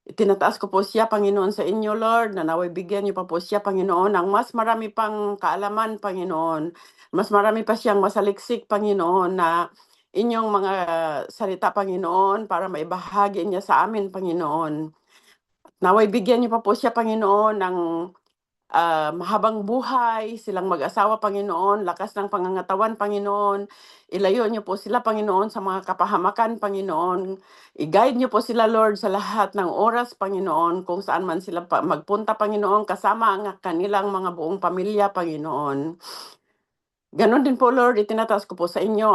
Itinataas ko po siya, Panginoon, sa inyo, Lord, na naway bigyan niyo pa po siya, Panginoon, ng mas marami pang kaalaman, Panginoon. Mas marami pa siyang masaliksik, Panginoon, na inyong mga salita, Panginoon, para maibahagi niya sa amin, Panginoon. Naway bigyan niyo pa po siya, Panginoon, ng mahabang buhay, silang mag-asawa, Panginoon, lakas ng pangangatawan, Panginoon. Ilayo niyo po sila, Panginoon, sa mga kapahamakan, Panginoon. I-guide niyo po sila, Lord, sa lahat ng oras, Panginoon, kung saan man sila magpunta, Panginoon, kasama ang kanilang mga buong pamilya, Panginoon. Ganon din po, Lord, itinataas ko po sa inyo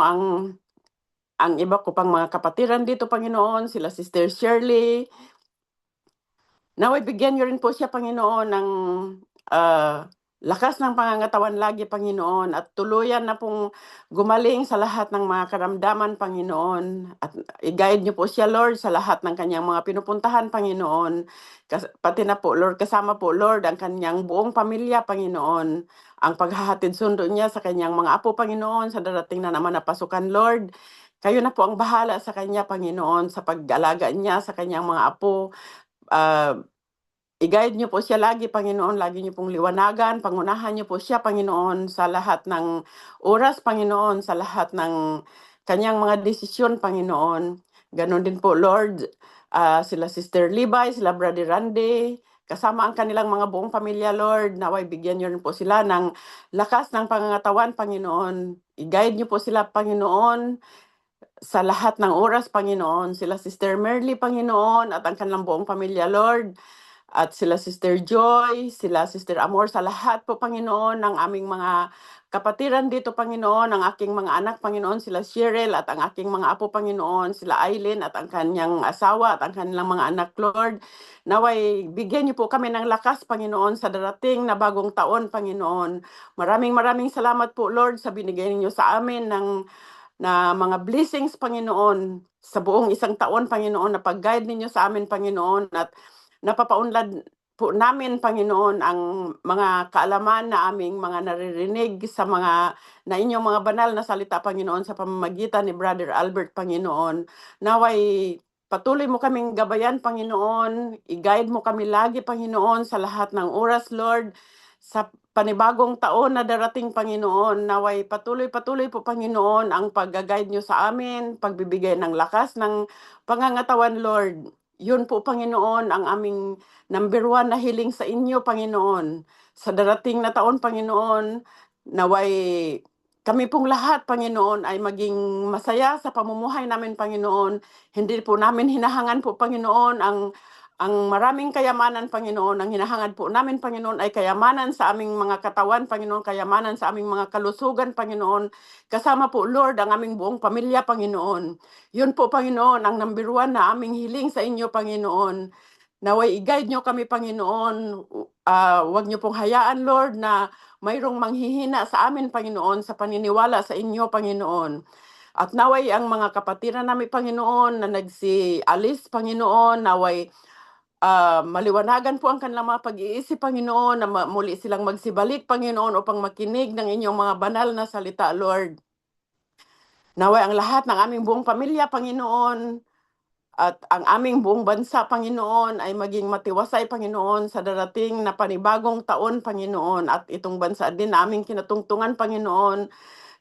ang iba ko pang mga kapatiran dito, Panginoon, sila Sister Shirley. Naway bigyan niyo rin po siya, Panginoon, ng lakas ng pangangatawan lagi, Panginoon, at tuluyan na pong gumaling sa lahat ng mga karamdaman, Panginoon. At i-guide niyo po siya, Lord, sa lahat ng kanyang mga pinupuntahan, Panginoon. Pati na po, Lord, kasama po, Lord, ang kanyang buong pamilya, Panginoon. Ang paghahatid sundo niya sa kanyang mga apo, Panginoon, sa darating na naman na pasukan, Lord. Kayo na po ang bahala sa kanya, Panginoon, sa pag-alaga niya sa kanyang mga apo. I-guide niyo po siya lagi, Panginoon. Lagi niyo pong liwanagan. Pangunahan niyo po siya, Panginoon, sa lahat ng oras, Panginoon, sa lahat ng kanyang mga desisyon, Panginoon. Ganon din po, Lord, sila Sister Levi, sila Brother Randy, kasama ang kanilang mga buong pamilya, Lord. Naway bigyan niyo rin po sila ng lakas ng pangangatawan, Panginoon. I-guide niyo po sila, Panginoon, sa lahat ng oras, Panginoon. Sila Sister Merly, Panginoon, at ang kanilang buong pamilya, Lord. At sila Sister Joy, sila Sister Amor, sa lahat po, Panginoon, ng aming mga kapatiran dito, Panginoon, ang aking mga anak, Panginoon, sila Cheryl, at ang aking mga apo, Panginoon, sila Aileen, at ang kanyang asawa, at ang kanilang mga anak, Lord. Naway, bigyan niyo po kami ng lakas, Panginoon, sa darating na bagong taon, Panginoon. Maraming salamat po, Lord, sa binigay niyo sa amin na mga blessings, Panginoon, sa buong isang taon, Panginoon, na pag-guide ninyo sa amin, Panginoon, at napapaunlad po namin, Panginoon, ang mga kaalaman na aming mga naririnig sa mga na inyong mga banal na salita, Panginoon, sa pamamagitan ni Brother Albert, Panginoon. Naway patuloy mo kaming gabayan, Panginoon. I-guide mo kami lagi, Panginoon, sa lahat ng oras, Lord. Sa panibagong taon na darating, Panginoon, naway patuloy po, Panginoon, ang pag-guide nyo sa amin, pagbibigay ng lakas ng pangangatawan, Lord. Yun po, Panginoon, ang aming number 1 na hiling sa inyo, Panginoon. Sa darating na taon, Panginoon, naway kami pong lahat, Panginoon, ay maging masaya sa pamumuhay namin, Panginoon. Hindi po namin hinahangan po, Panginoon, ang maraming kayamanan, Panginoon. Ang hinahangad po namin, Panginoon, ay kayamanan sa aming mga katawan, Panginoon, kayamanan sa aming mga kalusugan, Panginoon. Kasama po, Lord, ang aming buong pamilya, Panginoon. Yun po, Panginoon, ang number 1 na aming hiling sa inyo, Panginoon. Naway i-guide nyo kami, Panginoon. Huwag nyo pong hayaan, Lord, na mayroong manghihina sa amin, Panginoon, sa paniniwala sa inyo, Panginoon. At naway ang mga kapatiran namin, Panginoon, na nagsialis, Panginoon, naway maliwanagan po ang kanilang mga pag-iisip, Panginoon, na muli silang magsibalik, Panginoon, upang makinig ng inyong mga banal na salita, Lord. Naway ang lahat ng aming buong pamilya, Panginoon, At ang aming buong bansa, Panginoon, ay maging matiwasay, Panginoon, sa darating na panibagong taon, Panginoon. At itong bansa din na aming kinatungtungan, Panginoon,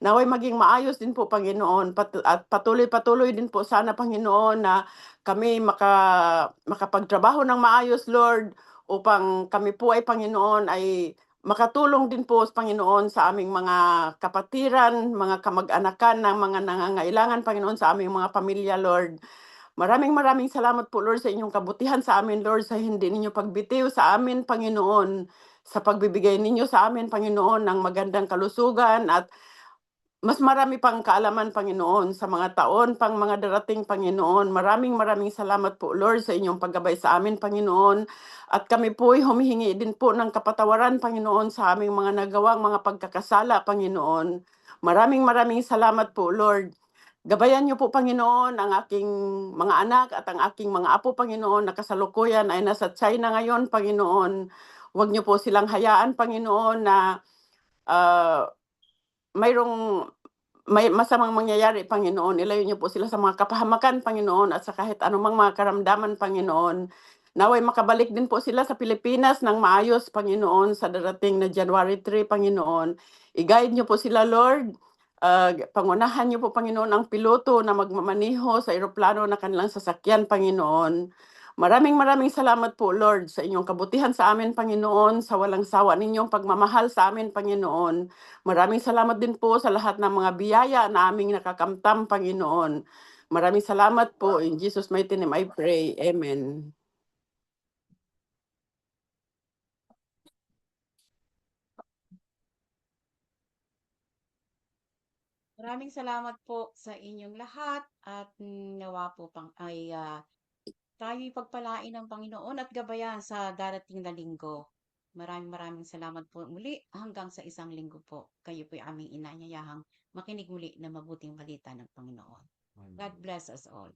naway maging maayos din po, Panginoon. At patuloy-patuloy din po sana, Panginoon, na kami makapagtrabaho ng maayos, Lord, upang kami po ay, Panginoon, ay makatulong din po, Panginoon, sa aming mga kapatiran, mga kamag-anakan ng mga nangangailangan, Panginoon, sa aming mga pamilya, Lord. Maraming salamat po, Lord, sa inyong kabutihan sa amin, Lord, sa hindi ninyo pagbitiw sa amin, Panginoon, sa pagbibigay ninyo sa amin, Panginoon, ng magandang kalusugan at mas marami pang kaalaman, Panginoon, sa mga taon pang mga darating, Panginoon. Maraming salamat po, Lord, sa inyong paggabay sa amin, Panginoon. At kami po'y humihingi din po ng kapatawaran, Panginoon, sa aming mga nagawang mga pagkakasala, Panginoon. Maraming salamat po, Lord. Gabayan niyo po, Panginoon, ang aking mga anak at ang aking mga apo, Panginoon, na kasalukuyan ay nasa China ngayon, Panginoon. Huwag niyo po silang hayaan, Panginoon, na ah, may masamang mangyayari, Panginoon. Ilayo niyo po sila sa mga kapahamakan, Panginoon, at sa kahit anumang mga karamdaman, Panginoon. Naway makabalik din po sila sa Pilipinas ng maayos, Panginoon, sa darating na January 3, Panginoon. I-guide niyo po sila, Lord. Pangunahan niyo po, Panginoon, ang piloto na magmamaniho sa eroplano na kanilang sasakyan, Panginoon. Maraming salamat po, Lord, sa inyong kabutihan sa amin, Panginoon, sa walang sawa ninyong pagmamahal sa amin, Panginoon. Maraming salamat din po sa lahat ng mga biyaya na aming nakakamtam, Panginoon. Maraming salamat po. In Jesus' mighty name I pray. Amen. Maraming salamat po sa inyong lahat at nawa po tayo'y pagpalain ng Panginoon at gabayan sa darating na linggo. Maraming salamat po muli hanggang sa isang linggo po. Kayo po'y aming inanyayahang makinig muli na mabuting balita ng Panginoon. God bless us all.